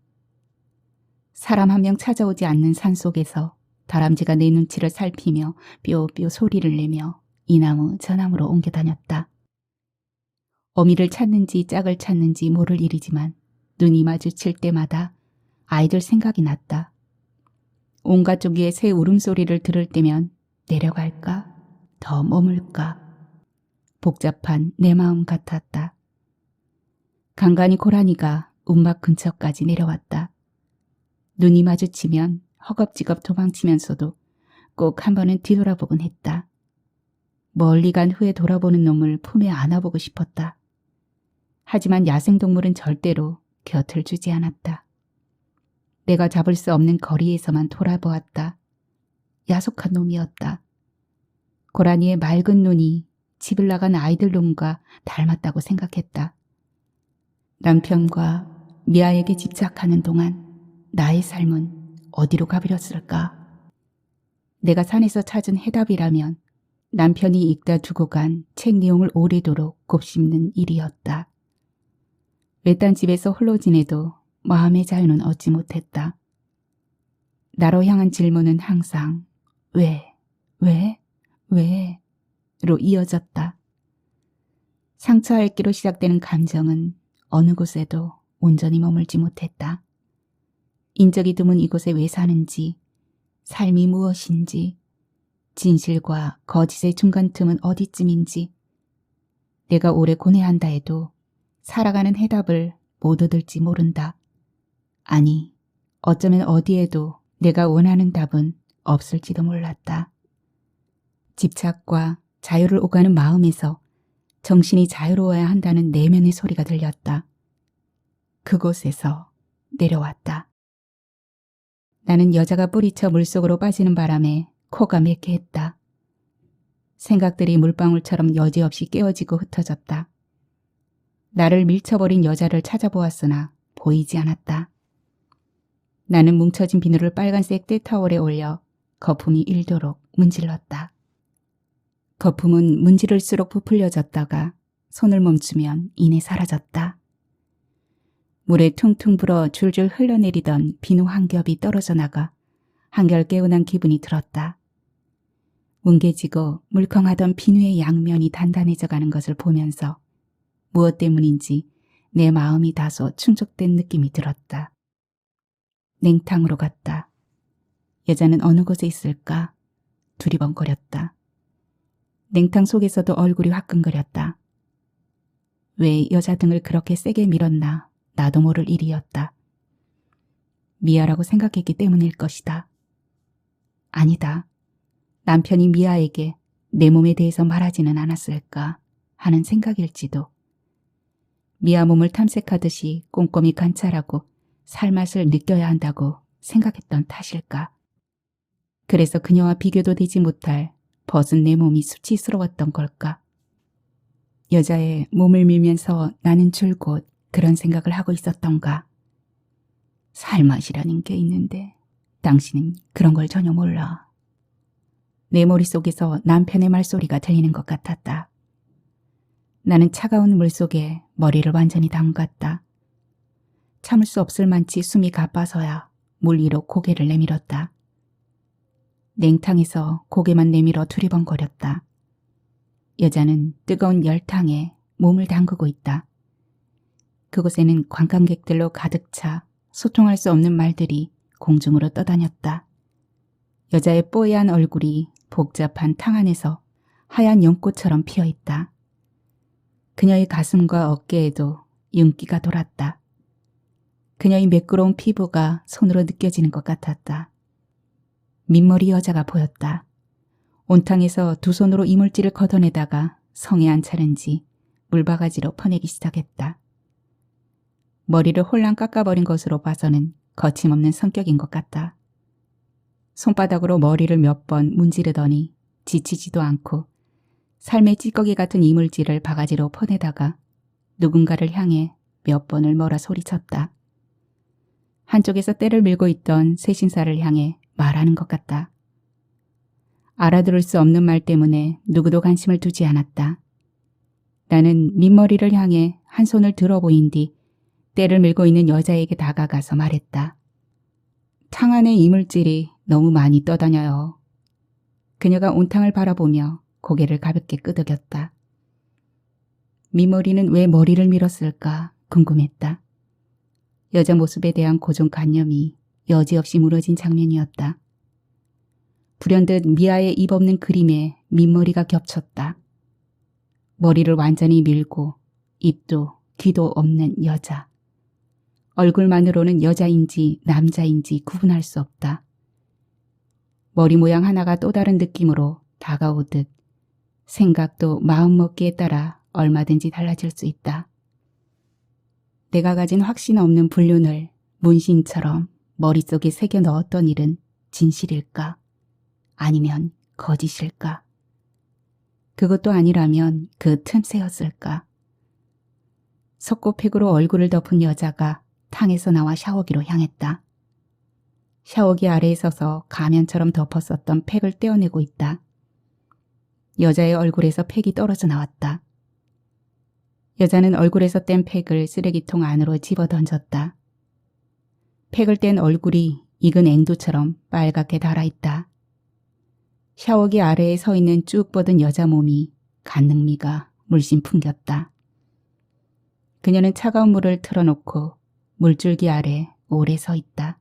사람 한 명 찾아오지 않는 산속에서 다람쥐가 내 눈치를 살피며 뾰뾰 소리를 내며 이 나무 저 나무로 옮겨 다녔다. 어미를 찾는지 짝을 찾는지 모를 일이지만 눈이 마주칠 때마다 아이들 생각이 났다. 온갖 종류의 새 울음소리를 들을 때면 내려갈까? 더 머물까? 복잡한 내 마음 같았다. 간간히 고라니가 움막 근처까지 내려왔다. 눈이 마주치면 허겁지겁 도망치면서도 꼭 한 번은 뒤돌아보곤 했다. 멀리 간 후에 돌아보는 놈을 품에 안아보고 싶었다. 하지만 야생동물은 절대로 곁을 주지 않았다. 내가 잡을 수 없는 거리에서만 돌아보았다. 야속한 놈이었다. 고라니의 맑은 눈이 집을 나간 아이들 놈과 닮았다고 생각했다. 남편과 미아에게 집착하는 동안 나의 삶은 어디로 가버렸을까? 내가 산에서 찾은 해답이라면 남편이 읽다 두고 간 책 내용을 오래도록 곱씹는 일이었다. 외딴 집에서 홀로 지내도 마음의 자유는 얻지 못했다. 나로 향한 질문은 항상 왜? 로 이어졌다. 상처할기로 시작되는 감정은 어느 곳에도 온전히 머물지 못했다. 인적이 드문 이곳에 왜 사는지, 삶이 무엇인지, 진실과 거짓의 중간 틈은 어디쯤인지, 내가 오래 고뇌한다 해도 살아가는 해답을 못 얻을지 모른다. 아니, 어쩌면 어디에도 내가 원하는 답은 없을지도 몰랐다. 집착과 자유를 오가는 마음에서 정신이 자유로워야 한다는 내면의 소리가 들렸다. 그곳에서 내려왔다. 나는 여자가 뿌리쳐 물속으로 빠지는 바람에 코가 맺게 했다. 생각들이 물방울처럼 여지없이 깨어지고 흩어졌다. 나를 밀쳐버린 여자를 찾아보았으나 보이지 않았다. 나는 뭉쳐진 비누를 빨간색 때타올에 올려 거품이 일도록 문질렀다. 거품은 문지를수록 부풀려졌다가 손을 멈추면 이내 사라졌다. 물에 퉁퉁 불어 줄줄 흘러내리던 비누 한 겹이 떨어져 나가 한결 개운한 기분이 들었다. 뭉개지고 물컹하던 비누의 양면이 단단해져 가는 것을 보면서 무엇 때문인지 내 마음이 다소 충족된 느낌이 들었다. 냉탕으로 갔다. 여자는 어느 곳에 있을까? 두리번거렸다. 냉탕 속에서도 얼굴이 화끈거렸다. 왜 여자 등을 그렇게 세게 밀었나 나도 모를 일이었다. 미아라고 생각했기 때문일 것이다. 아니다. 남편이 미아에게 내 몸에 대해서 말하지는 않았을까 하는 생각일지도. 미아 몸을 탐색하듯이 꼼꼼히 관찰하고 살맛을 느껴야 한다고 생각했던 탓일까. 그래서 그녀와 비교도 되지 못할 벗은 내 몸이 수치스러웠던 걸까. 여자의 몸을 밀면서 나는 줄곧 그런 생각을 하고 있었던가. 살맛이라는 게 있는데 당신은 그런 걸 전혀 몰라. 내 머릿속에서 남편의 말소리가 들리는 것 같았다. 나는 차가운 물속에 머리를 완전히 담갔다. 참을 수 없을 만치 숨이 가빠서야 물 위로 고개를 내밀었다. 냉탕에서 고개만 내밀어 두리번거렸다. 여자는 뜨거운 열탕에 몸을 담그고 있다. 그곳에는 관광객들로 가득 차 소통할 수 없는 말들이 공중으로 떠다녔다. 여자의 뽀얀 얼굴이 복잡한 탕 안에서 하얀 연꽃처럼 피어있다. 그녀의 가슴과 어깨에도 윤기가 돌았다. 그녀의 매끄러운 피부가 손으로 느껴지는 것 같았다. 민머리 여자가 보였다. 온탕에서 두 손으로 이물질을 걷어내다가 성에 안 차는지 물바가지로 퍼내기 시작했다. 머리를 홀랑 깎아버린 것으로 봐서는 거침없는 성격인 것 같다. 손바닥으로 머리를 몇 번 문지르더니 지치지도 않고 삶의 찌꺼기 같은 이물질을 바가지로 퍼내다가 누군가를 향해 몇 번을 뭐라 소리쳤다. 한쪽에서 때를 밀고 있던 새신사를 향해 말하는 것 같다. 알아들을 수 없는 말 때문에 누구도 관심을 두지 않았다. 나는 민머리를 향해 한 손을 들어 보인 뒤 때를 밀고 있는 여자에게 다가가서 말했다. 탕 안의 이물질이 너무 많이 떠다녀요. 그녀가 온탕을 바라보며 고개를 가볍게 끄덕였다. 민머리는 왜 머리를 밀었을까 궁금했다. 여자 모습에 대한 고정관념이 여지없이 무너진 장면이었다. 불현듯 미아의 입 없는 그림에 민머리가 겹쳤다. 머리를 완전히 밀고 입도 귀도 없는 여자. 얼굴만으로는 여자인지 남자인지 구분할 수 없다. 머리 모양 하나가 또 다른 느낌으로 다가오듯 생각도 마음먹기에 따라 얼마든지 달라질 수 있다. 내가 가진 확신 없는 불륜을 문신처럼 머릿속에 새겨 넣었던 일은 진실일까? 아니면 거짓일까? 그것도 아니라면 그 틈새였을까? 석고팩으로 얼굴을 덮은 여자가 탕에서 나와 샤워기로 향했다. 샤워기 아래에 서서 가면처럼 덮었었던 팩을 떼어내고 있다. 여자의 얼굴에서 팩이 떨어져 나왔다. 여자는 얼굴에서 뗀 팩을 쓰레기통 안으로 집어던졌다. 팩을 뗀 얼굴이 익은 앵두처럼 빨갛게 달아있다. 샤워기 아래에 서 있는 쭉 뻗은 여자 몸이 간능미가 물씬 풍겼다. 그녀는 차가운 물을 틀어놓고 물줄기 아래 오래 서 있다.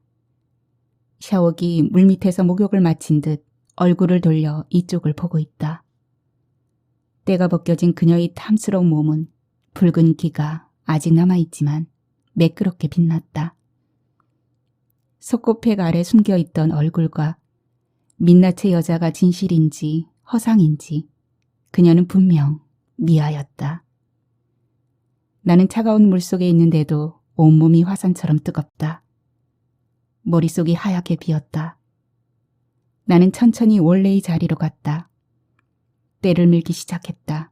샤워기 물밑에서 목욕을 마친 듯 얼굴을 돌려 이쪽을 보고 있다. 때가 벗겨진 그녀의 탐스러운 몸은 붉은 기가 아직 남아있지만 매끄럽게 빛났다. 속곱팩 아래 숨겨있던 얼굴과 민낯의 여자가 진실인지 허상인지 그녀는 분명 미아였다. 나는 차가운 물속에 있는데도 온몸이 화산처럼 뜨겁다. 머릿속이 하얗게 비었다. 나는 천천히 원래의 자리로 갔다. 때를 밀기 시작했다.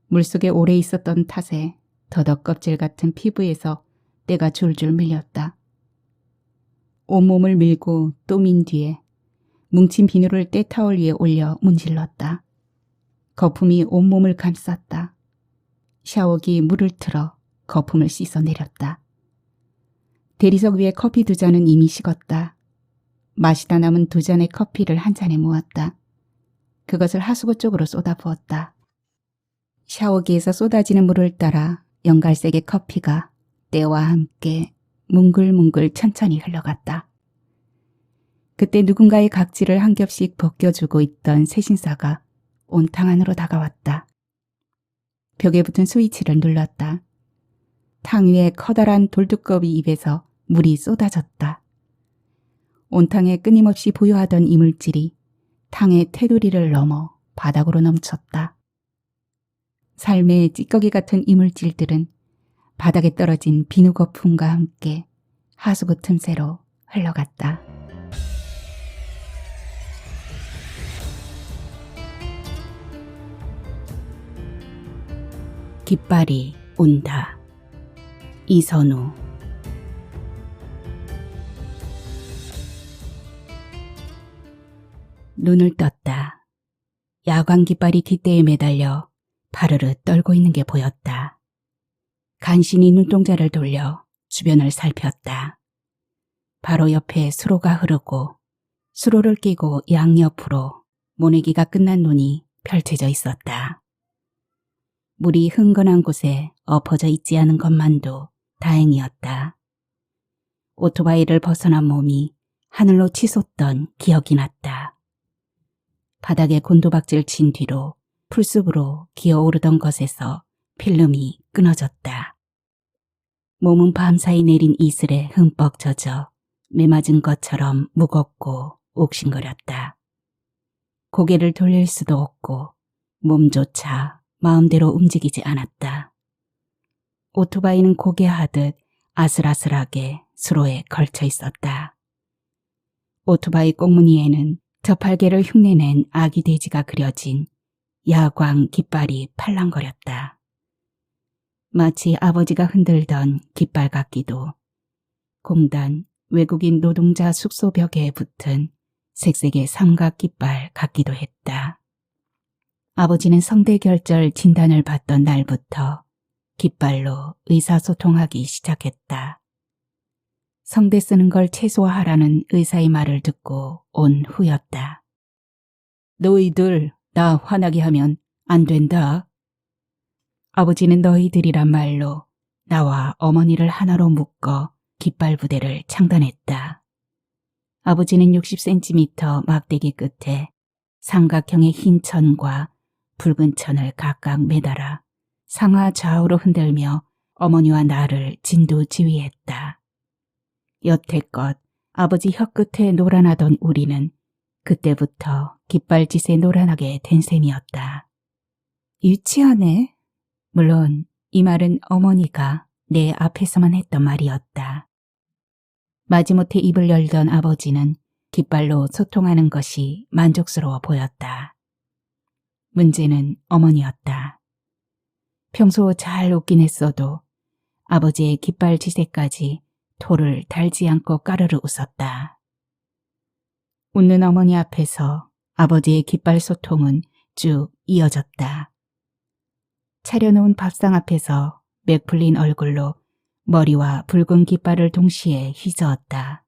물속에 오래 있었던 탓에 더덕 껍질 같은 피부에서 때가 줄줄 밀렸다. 온몸을 밀고 또 민 뒤에 뭉친 비누를 때타올 위에 올려 문질렀다. 거품이 온몸을 감쌌다. 샤워기 물을 틀어 거품을 씻어내렸다. 대리석 위에 커피 2잔은 이미 식었다. 마시다 남은 2잔의 커피를 한 잔에 모았다. 그것을 하수구 쪽으로 쏟아부었다. 샤워기에서 쏟아지는 물을 따라 연갈색의 커피가 때와 함께 뭉글뭉글 천천히 흘러갔다. 그때 누군가의 각질을 한 겹씩 벗겨주고 있던 세신사가 온탕 안으로 다가왔다. 벽에 붙은 스위치를 눌렀다. 탕 위에 커다란 돌두꺼비 입에서 물이 쏟아졌다. 온탕에 끊임없이 부여하던 이물질이 탕의 테두리를 넘어 바닥으로 넘쳤다. 삶의 찌꺼기 같은 이물질들은 바닥에 떨어진 비누 거품과 함께 하수구 틈새로 흘러갔다. 깃발이 온다. 이선우. 눈을 떴다. 야광 깃발이 깃대에 매달려 파르르 떨고 있는 게 보였다. 간신히 눈동자를 돌려 주변을 살폈다. 바로 옆에 수로가 흐르고 수로를 끼고 양옆으로 모내기가 끝난 논이 펼쳐져 있었다. 물이 흥건한 곳에 엎어져 있지 않은 것만도 다행이었다. 오토바이를 벗어난 몸이 하늘로 치솟던 기억이 났다. 바닥에 곤두박질 친 뒤로 풀숲으로 기어오르던 것에서 필름이 끊어졌다. 몸은 밤사이 내린 이슬에 흠뻑 젖어 매맞은 것처럼 무겁고 옥신거렸다. 고개를 돌릴 수도 없고 몸조차 마음대로 움직이지 않았다. 오토바이는 고개하듯 아슬아슬하게 수로에 걸쳐 있었다. 오토바이 꽁무니에는 저팔계를 흉내낸 아기 돼지가 그려진 야광 깃발이 팔랑거렸다. 마치 아버지가 흔들던 깃발 같기도, 공단 외국인 노동자 숙소 벽에 붙은 색색의 삼각 깃발 같기도 했다. 아버지는 성대결절 진단을 받던 날부터 깃발로 의사소통하기 시작했다. 성대 쓰는 걸 최소화하라는 의사의 말을 듣고 온 후였다. 너희들 나 화나게 하면 안 된다. 아버지는 너희들이란 말로 나와 어머니를 하나로 묶어 깃발 부대를 창단했다. 아버지는 60cm 막대기 끝에 삼각형의 흰 천과 붉은 천을 각각 매달아 상하 좌우로 흔들며 어머니와 나를 진두지휘했다. 여태껏 아버지 혀끝에 놀아나던 우리는 그때부터 깃발짓에 놀아나게 된 셈이었다. 유치하네. 물론 이 말은 어머니가 내 앞에서만 했던 말이었다. 마지못해 입을 열던 아버지는 깃발로 소통하는 것이 만족스러워 보였다. 문제는 어머니였다. 평소 잘 웃긴 했어도 아버지의 깃발 지세까지 토를 달지 않고 까르르 웃었다. 웃는 어머니 앞에서 아버지의 깃발 소통은 쭉 이어졌다. 차려놓은 밥상 앞에서 맥 풀린 얼굴로 머리와 붉은 깃발을 동시에 휘저었다.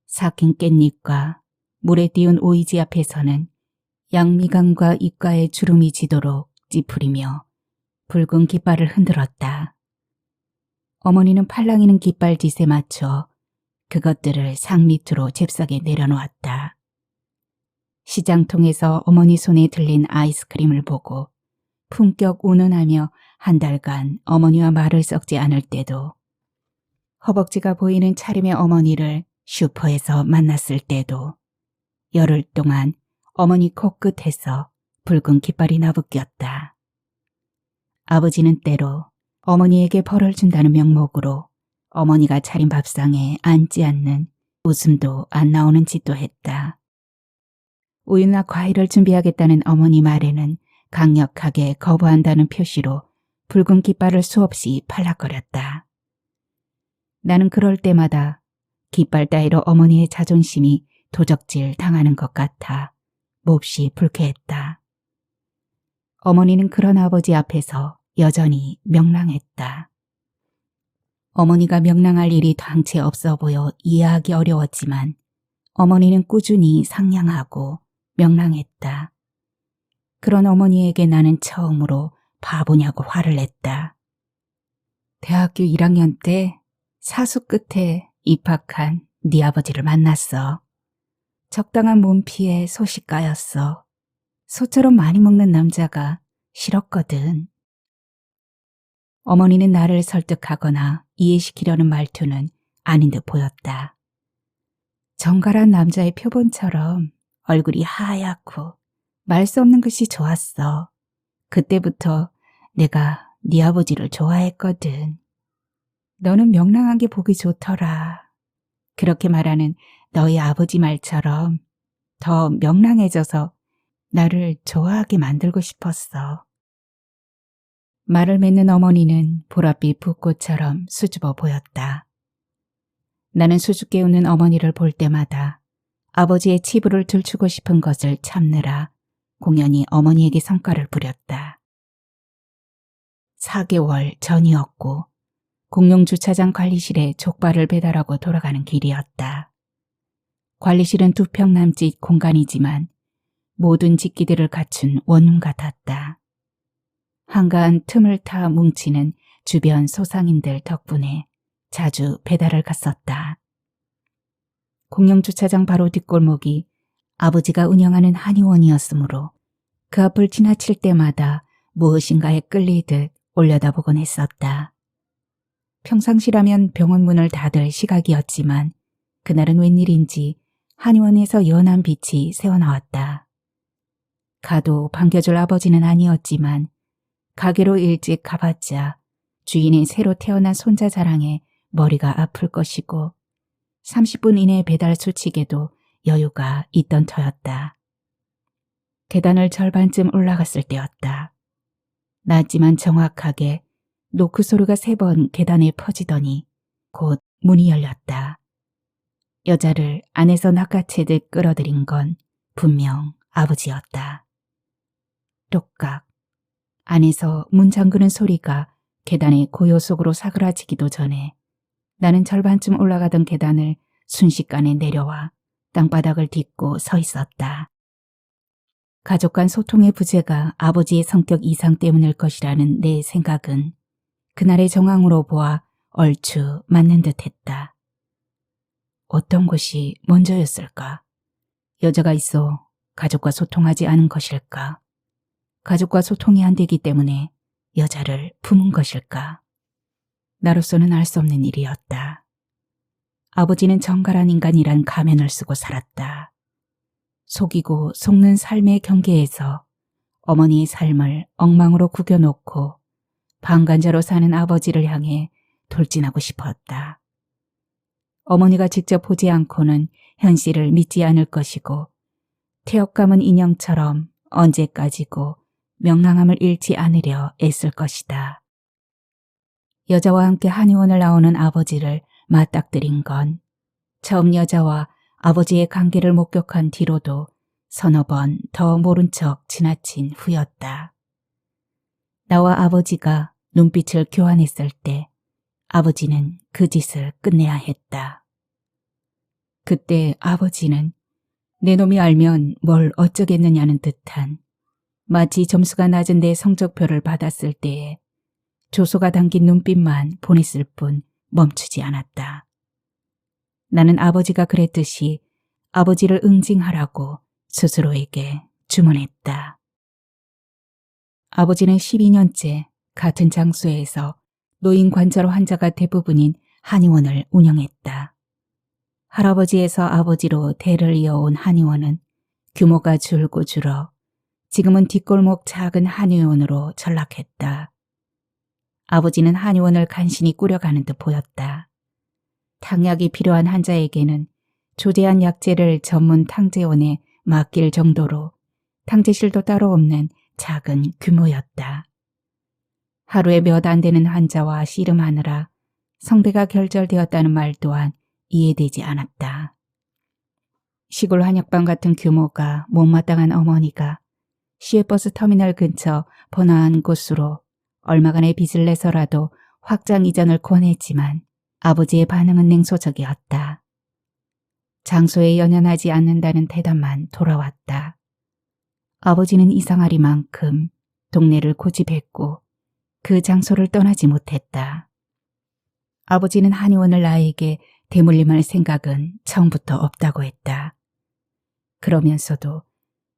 삭힌 깻잎과 물에 띄운 오이지 앞에서는 양미간과 입가에 주름이 지도록 찌푸리며 붉은 깃발을 흔들었다. 어머니는 팔랑이는 깃발짓에 맞춰 그것들을 상 밑으로 잽싸게 내려놓았다. 시장통에서 어머니 손에 들린 아이스크림을 보고 품격 운운하며 한 달간 어머니와 말을 섞지 않을 때도, 허벅지가 보이는 차림의 어머니를 슈퍼에서 만났을 때도, 열흘 동안 어머니 코끝에서 붉은 깃발이 나부꼈다. 아버지는 때로 어머니에게 벌을 준다는 명목으로 어머니가 차린 밥상에 앉지 않는, 웃음도 안 나오는 짓도 했다. 우유나 과일을 준비하겠다는 어머니 말에는 강력하게 거부한다는 표시로 붉은 깃발을 수없이 팔락거렸다. 나는 그럴 때마다 깃발 따위로 어머니의 자존심이 도적질 당하는 것 같아 몹시 불쾌했다. 어머니는 그런 아버지 앞에서 여전히 명랑했다. 어머니가 명랑할 일이 당최 없어 보여 이해하기 어려웠지만 어머니는 꾸준히 상냥하고 명랑했다. 그런 어머니에게 나는 처음으로 바보냐고 화를 냈다. 대학교 1학년 때 사수 끝에 입학한 네 아버지를 만났어. 적당한 몸피에 소식가였어. 소처럼 많이 먹는 남자가 싫었거든. 어머니는 나를 설득하거나 이해시키려는 말투는 아닌 듯 보였다. 정갈한 남자의 표본처럼 얼굴이 하얗고 말 수 없는 것이 좋았어. 그때부터 내가 네 아버지를 좋아했거든. 너는 명랑한 게 보기 좋더라. 그렇게 말하는 너희 아버지 말처럼 더 명랑해져서 나를 좋아하게 만들고 싶었어. 말을 맺는 어머니는 보랏빛 붓꽃처럼 수줍어 보였다. 나는 수줍게 웃는 어머니를 볼 때마다 아버지의 치부를 들추고 싶은 것을 참느라 공연히 어머니에게 성과를 부렸다. 4개월 전이었고 공용주차장 관리실에 족발을 배달하고 돌아가는 길이었다. 관리실은 2평 남짓 공간이지만 모든 직기들을 갖춘 원룸 같았다. 한가한 틈을 타 뭉치는 주변 소상인들 덕분에 자주 배달을 갔었다. 공영주차장 바로 뒷골목이 아버지가 운영하는 한의원이었으므로 그 앞을 지나칠 때마다 무엇인가에 끌리듯 올려다보곤 했었다. 평상시라면 병원 문을 닫을 시각이었지만 그날은 웬일인지 한의원에서 연한 빛이 새어나왔다. 가도 반겨줄 아버지는 아니었지만 가게로 일찍 가봤자 주인의 새로 태어난 손자 자랑에 머리가 아플 것이고 30분 이내 배달 수칙에도 여유가 있던 터였다. 계단을 절반쯤 올라갔을 때였다. 낮지만 정확하게 노크 소리가 3번 계단에 퍼지더니 곧 문이 열렸다. 여자를 안에서 낚아채듯 끌어들인 건 분명 아버지였다. 똑각. 안에서 문 잠그는 소리가 계단의 고요 속으로 사그라지기도 전에 나는 절반쯤 올라가던 계단을 순식간에 내려와 땅바닥을 딛고 서 있었다. 가족 간 소통의 부재가 아버지의 성격 이상 때문일 것이라는 내 생각은 그날의 정황으로 보아 얼추 맞는 듯했다. 어떤 것이 먼저였을까? 여자가 있어 가족과 소통하지 않은 것일까? 가족과 소통이 안 되기 때문에 여자를 품은 것일까? 나로서는 알 수 없는 일이었다. 아버지는 정갈한 인간이란 가면을 쓰고 살았다. 속이고 속는 삶의 경계에서 어머니의 삶을 엉망으로 구겨놓고 방관자로 사는 아버지를 향해 돌진하고 싶었다. 어머니가 직접 보지 않고는 현실을 믿지 않을 것이고 태엽 감은 인형처럼 언제까지고 명랑함을 잃지 않으려 애쓸 것이다. 여자와 함께 한의원을 나오는 아버지를 맞닥뜨린 건 처음 여자와 아버지의 관계를 목격한 뒤로도 서너 번 더 모른 척 지나친 후였다. 나와 아버지가 눈빛을 교환했을 때 아버지는 그 짓을 끝내야 했다. 그때 아버지는 내 놈이 알면 뭘 어쩌겠느냐는 듯한 마치 점수가 낮은 내 성적표를 받았을 때에 조소가 담긴 눈빛만 보냈을 뿐 멈추지 않았다. 나는 아버지가 그랬듯이 아버지를 응징하라고 스스로에게 주문했다. 아버지는 12년째 같은 장소에서 노인 관절 환자가 대부분인 한의원을 운영했다. 할아버지에서 아버지로 대를 이어온 한의원은 규모가 줄고 줄어 지금은 뒷골목 작은 한의원으로 전락했다. 아버지는 한의원을 간신히 꾸려가는 듯 보였다. 탕약이 필요한 환자에게는 조제한 약재를 전문 탕제원에 맡길 정도로 탕제실도 따로 없는 작은 규모였다. 하루에 몇 안 되는 환자와 씨름하느라 성대가 결절되었다는 말 또한 이해되지 않았다. 시골 한약방 같은 규모가 못마땅한 어머니가 시외버스 터미널 근처 번화한 곳으로 얼마간의 빚을 내서라도 확장 이전을 권했지만 아버지의 반응은 냉소적이었다. 장소에 연연하지 않는다는 대답만 돌아왔다. 아버지는 이상하리만큼 동네를 고집했고 그 장소를 떠나지 못했다. 아버지는 한의원을 나에게 대물림할 생각은 처음부터 없다고 했다. 그러면서도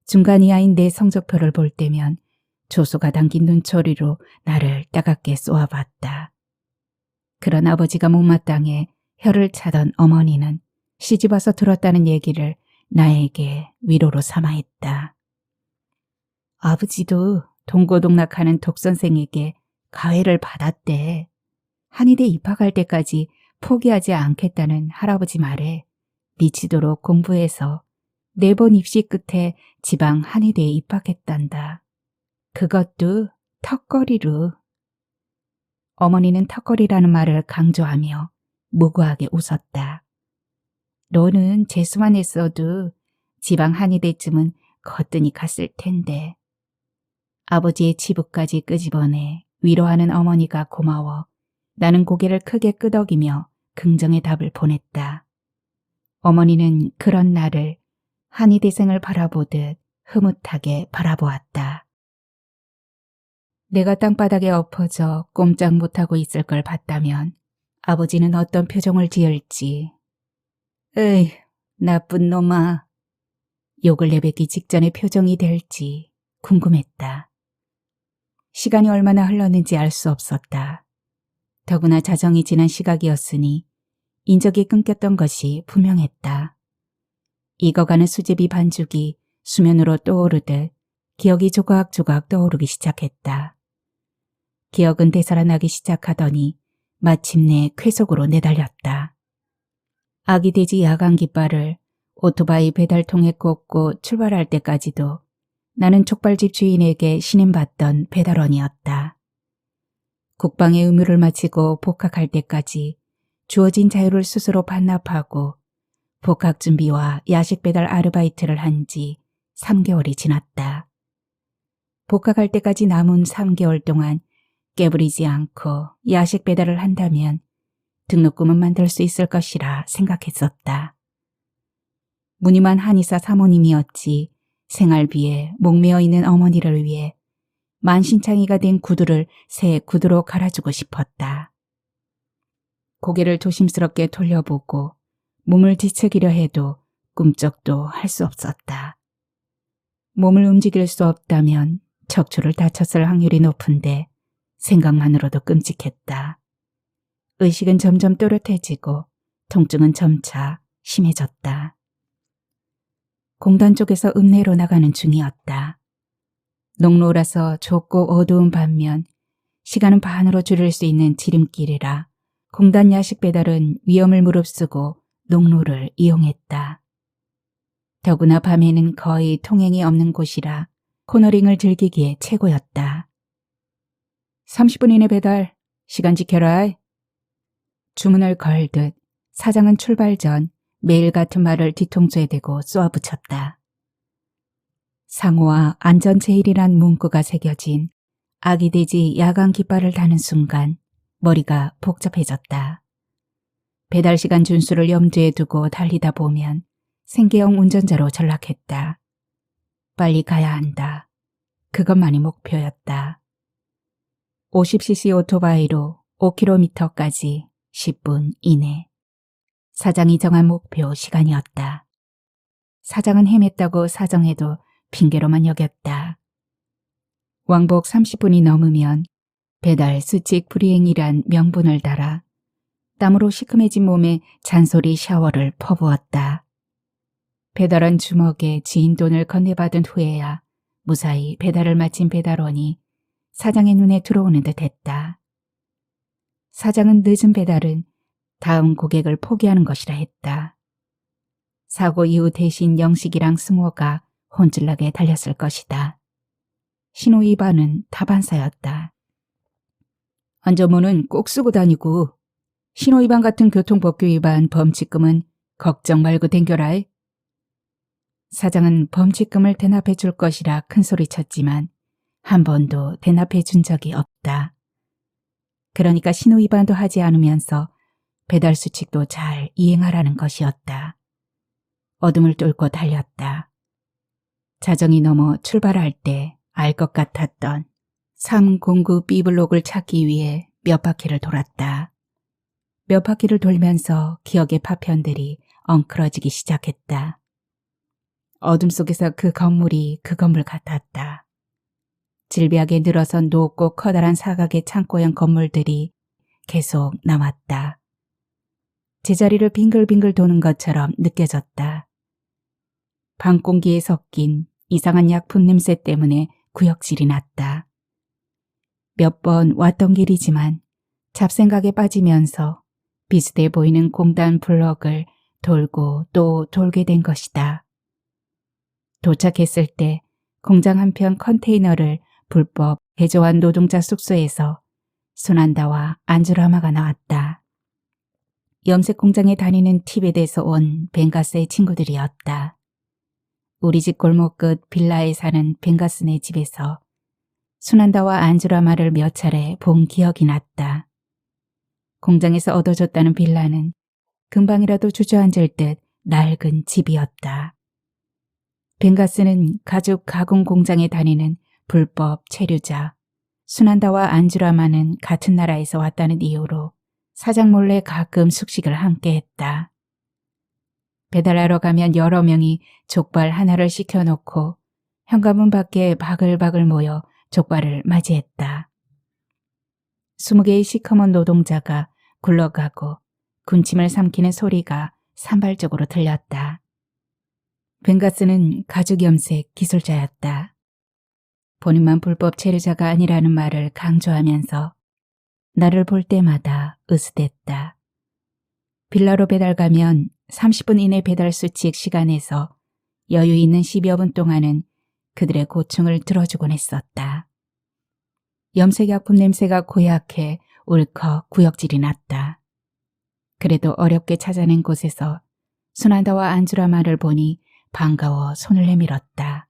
중간 이하인 내 성적표를 볼 때면 조소가 담긴 눈초리로 나를 따갑게 쏘아봤다. 그런 아버지가 못마땅해 혀를 차던 어머니는 시집와서 들었다는 얘기를 나에게 위로로 삼아 했다. 아버지도 동고동락하는 독선생에게 가해를 받았대. 한의대 입학할 때까지 포기하지 않겠다는 할아버지 말에 미치도록 공부해서 4번 입시 끝에 지방 한의대에 입학했단다. 그것도 턱걸이로. 어머니는 턱걸이라는 말을 강조하며 무구하게 웃었다. 너는 재수만 했어도 지방 한의대쯤은 거뜬히 갔을 텐데. 아버지의 치부까지 끄집어내 위로하는 어머니가 고마워 나는 고개를 크게 끄덕이며 긍정의 답을 보냈다. 어머니는 그런 나를 한의대생을 바라보듯 흐뭇하게 바라보았다. 내가 땅바닥에 엎어져 꼼짝 못하고 있을 걸 봤다면 아버지는 어떤 표정을 지을지. 에이, 나쁜 놈아. 욕을 내뱉기 직전의 표정이 될지 궁금했다. 시간이 얼마나 흘렀는지 알 수 없었다. 더구나 자정이 지난 시각이었으니 인적이 끊겼던 것이 분명했다. 익어가는 수제비 반죽이 수면으로 떠오르듯 기억이 조각조각 떠오르기 시작했다. 기억은 되살아나기 시작하더니 마침내 쾌속으로 내달렸다. 아기 돼지 야간 깃발을 오토바이 배달통에 꽂고 출발할 때까지도 나는 족발집 주인에게 신임받던 배달원이었다. 국방의 의무를 마치고 복학할 때까지 주어진 자유를 스스로 반납하고 복학 준비와 야식 배달 아르바이트를 한 지 3개월이 지났다. 복학할 때까지 남은 3개월 동안 깨부리지 않고 야식 배달을 한다면 등록금은 만들 수 있을 것이라 생각했었다. 무늬만 한의사 사모님이었지 생활비에 목매어 있는 어머니를 위해 만신창이가 된 구두를 새 구두로 갈아주고 싶었다. 고개를 조심스럽게 돌려보고 몸을 뒤척이려 해도 꿈쩍도 할 수 없었다. 몸을 움직일 수 없다면 척추를 다쳤을 확률이 높은데 생각만으로도 끔찍했다. 의식은 점점 또렷해지고 통증은 점차 심해졌다. 공단 쪽에서 읍내로 나가는 중이었다. 농로라서 좁고 어두운 반면 시간은 반으로 줄일 수 있는 지름길이라 공단 야식 배달은 위험을 무릅쓰고 농로를 이용했다. 더구나 밤에는 거의 통행이 없는 곳이라 코너링을 즐기기에 최고였다. 30분 이내 배달, 시간 지켜라. 주문을 걸듯 사장은 출발 전 매일 같은 말을 뒤통수에 대고 쏘아붙였다. 상호와 안전 제일이란 문구가 새겨진 아기 돼지 야간 깃발을 다는 순간 머리가 복잡해졌다. 배달 시간 준수를 염두에 두고 달리다 보면 생계형 운전자로 전락했다. 빨리 가야 한다. 그것만이 목표였다. 50cc 오토바이로 5km까지 10분 이내. 사장이 정한 목표 시간이었다. 사장은 헤맸다고 사정해도 핑계로만 여겼다. 왕복 30분이 넘으면 배달 수칙 불이행이란 명분을 달아 땀으로 시큼해진 몸에 잔소리 샤워를 퍼부었다. 배달원 주먹에 지인 돈을 건네받은 후에야 무사히 배달을 마친 배달원이 사장의 눈에 들어오는 듯 했다. 사장은 늦은 배달은 다음 고객을 포기하는 것이라 했다. 사고 이후 대신 영식이랑 승호가 혼쭐나게 달렸을 것이다. 신호 위반은 다반사였다. 안전모는 꼭 쓰고 다니고 신호 위반 같은 교통법규 위반 범칙금은 걱정 말고 댕겨라이. 사장은 범칙금을 대납해 줄 것이라 큰소리쳤지만 한 번도 대납해 준 적이 없다. 그러니까 신호 위반도 하지 않으면서 배달 수칙도 잘 이행하라는 것이었다. 어둠을 뚫고 달렸다. 자정이 넘어 출발할 때 알 것 같았던 309 B블록을 찾기 위해 몇 바퀴를 돌았다. 몇 바퀴를 돌면서 기억의 파편들이 엉클어지기 시작했다. 어둠 속에서 그 건물이 그 건물 같았다. 질비하게 늘어선 높고 커다란 사각의 창고형 건물들이 계속 남았다. 제자리를 빙글빙글 도는 것처럼 느껴졌다. 방 공기에 섞인 이상한 약품 냄새 때문에 구역질이 났다. 몇 번 왔던 길이지만 잡생각에 빠지면서 비슷해 보이는 공단 블럭을 돌고 또 돌게 된 것이다. 도착했을 때 공장 한편 컨테이너를 불법 개조한 노동자 숙소에서 순한다와 안주라마가 나왔다. 염색 공장에 다니는 티벳에서 온 벵가스의 친구들이었다. 우리 집 골목 끝 빌라에 사는 벵가스네 집에서 순한다와 안주라마를 몇 차례 본 기억이 났다. 공장에서 얻어줬다는 빌라는 금방이라도 주저앉을 듯 낡은 집이었다. 벵가스는 가죽 가공 공장에 다니는 불법 체류자, 순한다와 안주라마는 같은 나라에서 왔다는 이유로 사장 몰래 가끔 숙식을 함께 했다. 배달하러 가면 여러 명이 족발 하나를 시켜놓고 현관문 밖에 바글바글 모여 족발을 맞이했다. 20개의 시커먼 노동자가 굴러가고 군침을 삼키는 소리가 산발적으로 들렸다. 벵가스는 가죽 염색 기술자였다. 본인만 불법 체류자가 아니라는 말을 강조하면서 나를 볼 때마다 으스댔다. 빌라로 배달 가면 30분 이내 배달 수칙 시간에서 여유 있는 10여 분 동안은 그들의 고충을 들어주곤 했었다. 염색약품 냄새가 고약해 울컥 구역질이 났다. 그래도 어렵게 찾아낸 곳에서 순한다와 안주라마를 보니 반가워 손을 내밀었다.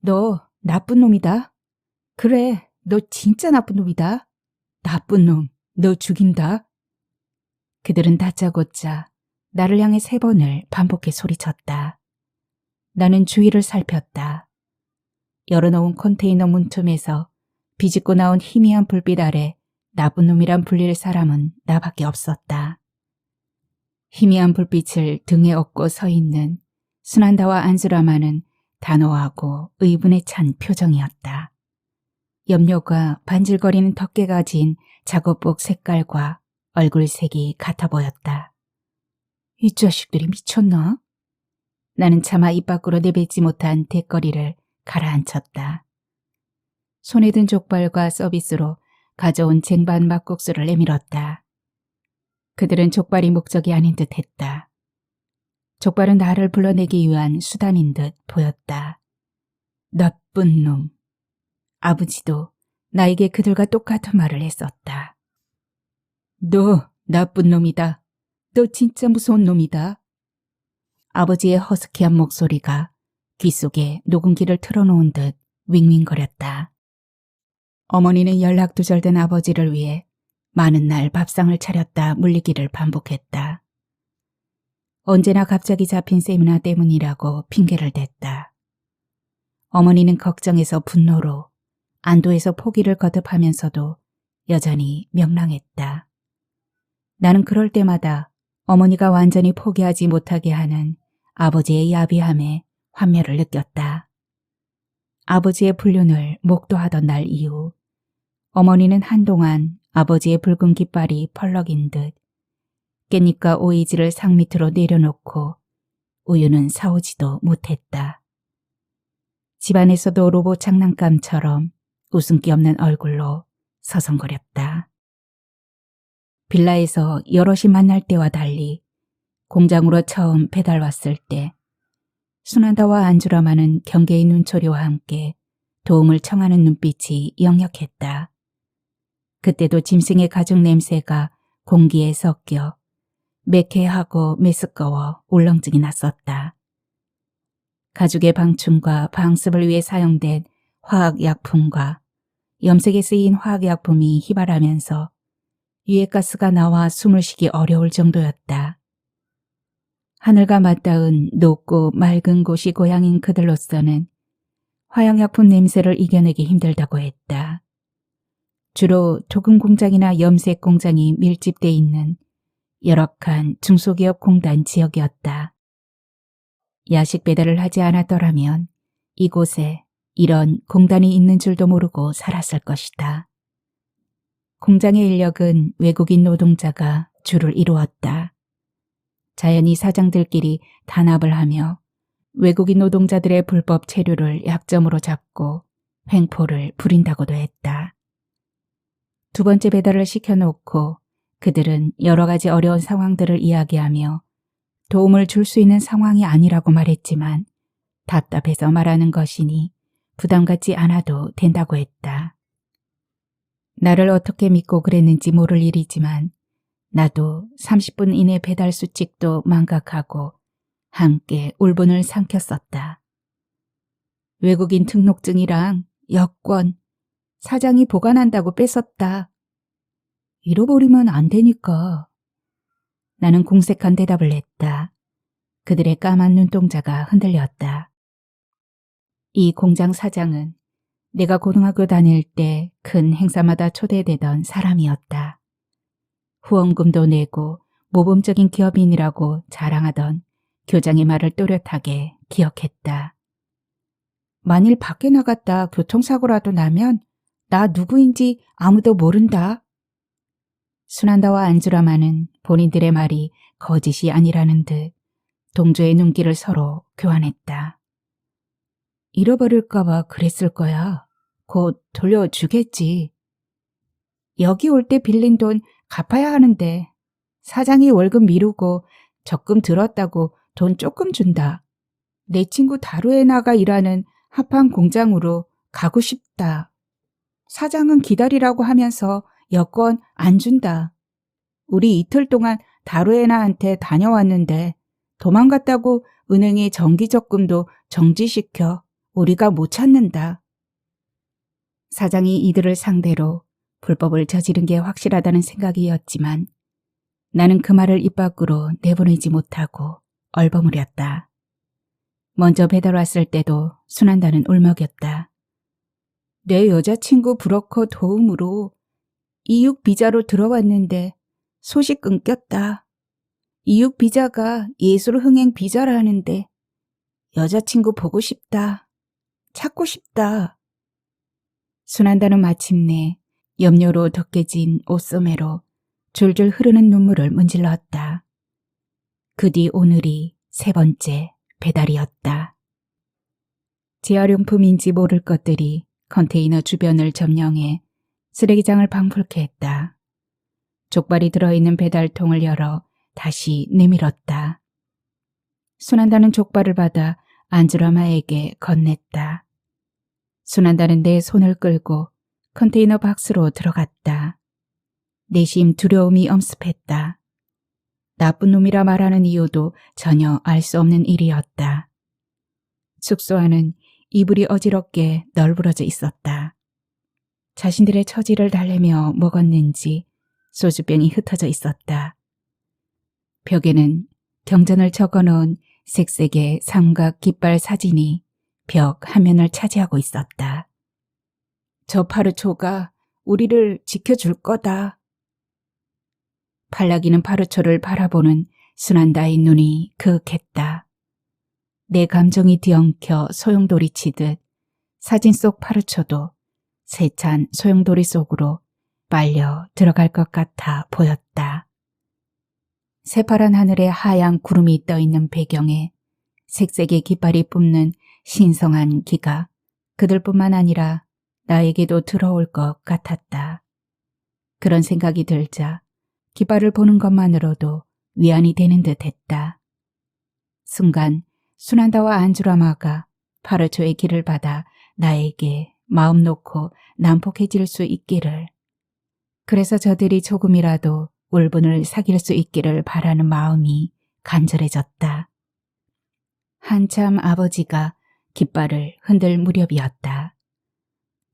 너 나쁜 놈이다. 그래, 너 진짜 나쁜 놈이다. 나쁜 놈, 너 죽인다. 그들은 다짜고짜 나를 향해 3번을 반복해 소리쳤다. 나는 주위를 살폈다. 열어놓은 컨테이너 문틈에서 비집고 나온 희미한 불빛 아래 나쁜 놈이란 불릴 사람은 나밖에 없었다. 희미한 불빛을 등에 업고 서 있는 순한다와 안주라마는 단호하고 의분에 찬 표정이었다. 염료가 반질거리는 덮개가 진 작업복 색깔과 얼굴색이 같아 보였다. 이 자식들이 미쳤나? 나는 차마 입 밖으로 내뱉지 못한 대거리를 가라앉혔다. 손에 든 족발과 서비스로 가져온 쟁반 막국수를 내밀었다. 그들은 족발이 목적이 아닌 듯 했다. 족발은 나를 불러내기 위한 수단인 듯 보였다. 나쁜 놈. 아버지도 나에게 그들과 똑같은 말을 했었다. 너 나쁜 놈이다. 너 진짜 무서운 놈이다. 아버지의 허스키한 목소리가 귓속에 녹음기를 틀어놓은 듯 윙윙거렸다. 어머니는 연락두절된 아버지를 위해 많은 날 밥상을 차렸다 물리기를 반복했다. 언제나 갑자기 잡힌 세미나 때문이라고 핑계를 댔다. 어머니는 걱정해서 분노로, 안도해서 포기를 거듭하면서도 여전히 명랑했다. 나는 그럴 때마다 어머니가 완전히 포기하지 못하게 하는 아버지의 야비함에 환멸을 느꼈다. 아버지의 불륜을 목도하던 날 이후 어머니는 한동안 아버지의 붉은 깃발이 펄럭인 듯 깻잎과 오이지를 상 밑으로 내려놓고 우유는 사오지도 못했다. 집안에서도 로봇 장난감처럼 웃음기 없는 얼굴로 서성거렸다. 빌라에서 여럿이 만날 때와 달리 공장으로 처음 배달 왔을 때 순한다와 안주라마는 경계의 눈초리와 함께 도움을 청하는 눈빛이 역력했다. 그때도 짐승의 가죽 냄새가 공기에 섞여 매캐하고 메스꺼워 울렁증이 났었다. 가죽의 방충과 방습을 위해 사용된 화학약품과 염색에 쓰인 화학약품이 휘발하면서 유해가스가 나와 숨을 쉬기 어려울 정도였다. 하늘과 맞닿은 높고 맑은 곳이 고향인 그들로서는 화학약품 냄새를 이겨내기 힘들다고 했다. 주로 도금 공장이나 염색 공장이 밀집돼 있는 열악한 중소기업 공단 지역이었다. 야식 배달을 하지 않았더라면 이곳에 이런 공단이 있는 줄도 모르고 살았을 것이다. 공장의 인력은 외국인 노동자가 주를 이루었다. 자연히 사장들끼리 단합을 하며 외국인 노동자들의 불법 체류를 약점으로 잡고 횡포를 부린다고도 했다. 두 번째 배달을 시켜놓고 그들은 여러 가지 어려운 상황들을 이야기하며 도움을 줄 수 있는 상황이 아니라고 말했지만 답답해서 말하는 것이니 부담 갖지 않아도 된다고 했다. 나를 어떻게 믿고 그랬는지 모를 일이지만 나도 30분 이내 배달 수칙도 망각하고 함께 울분을 삼켰었다. 외국인 등록증이랑 여권, 사장이 보관한다고 뺏었다. 잃어버리면 안 되니까. 나는 궁색한 대답을 했다. 그들의 까만 눈동자가 흔들렸다. 이 공장 사장은 내가 고등학교 다닐 때 큰 행사마다 초대되던 사람이었다. 후원금도 내고 모범적인 기업인이라고 자랑하던 교장의 말을 또렷하게 기억했다. 만일 밖에 나갔다 교통사고라도 나면 나 누구인지 아무도 모른다. 순한다와 안주라마는 본인들의 말이 거짓이 아니라는 듯 동조의 눈길을 서로 교환했다. 잃어버릴까봐 그랬을 거야. 곧 돌려주겠지. 여기 올 때 빌린 돈 갚아야 하는데 사장이 월급 미루고 적금 들었다고 돈 조금 준다. 내 친구 다루에나가 일하는 합판 공장으로 가고 싶다. 사장은 기다리라고 하면서 여권 안 준다. 우리 이틀 동안 다루에나한테 다녀왔는데 도망갔다고 은행에 정기적금도 정지시켜 우리가 못 찾는다. 사장이 이들을 상대로 불법을 저지른 게 확실하다는 생각이었지만 나는 그 말을 입 밖으로 내보내지 못하고 얼버무렸다. 먼저 배달 왔을 때도 순한다는 울먹였다. 내 여자친구 브로커 도움으로 이육 비자로 들어왔는데 소식 끊겼다. 이육 비자가 예술 흥행 비자라는데 여자친구 보고 싶다. 찾고 싶다. 순한다는 마침내 염료로 덮개진 옷소매로 줄줄 흐르는 눈물을 문질렀다. 그 뒤 오늘이 세 번째 배달이었다. 재활용품인지 모를 것들이 컨테이너 주변을 점령해 쓰레기장을 방불케 했다. 족발이 들어있는 배달통을 열어 다시 내밀었다. 순한다는 족발을 받아 안주라마에게 건넸다. 순한다는 내 손을 끌고 컨테이너 박스로 들어갔다. 내심 두려움이 엄습했다. 나쁜 놈이라 말하는 이유도 전혀 알 수 없는 일이었다. 숙소 안은 이불이 어지럽게 널브러져 있었다. 자신들의 처지를 달래며 먹었는지 소주병이 흩어져 있었다. 벽에는 경전을 적어놓은 색색의 삼각 깃발 사진이 벽 한 면을 차지하고 있었다. 저 파르초가 우리를 지켜줄 거다. 팔락이는 파르초를 바라보는 순한다의 눈이 그윽했다. 내 감정이 뒤엉켜 소용돌이 치듯 사진 속 파르초도 세찬 소용돌이 속으로 빨려 들어갈 것 같아 보였다. 새파란 하늘에 하얀 구름이 떠있는 배경에 색색의 깃발이 뿜는 신성한 기가 그들뿐만 아니라 나에게도 들어올 것 같았다. 그런 생각이 들자 깃발을 보는 것만으로도 위안이 되는 듯 했다. 순간 순한다와 안주라마가 파르초의 길을 받아 나에게 마음 놓고 난폭해질 수 있기를, 그래서 저들이 조금이라도 울분을 사귈 수 있기를 바라는 마음이 간절해졌다. 한참 아버지가 깃발을 흔들 무렵이었다.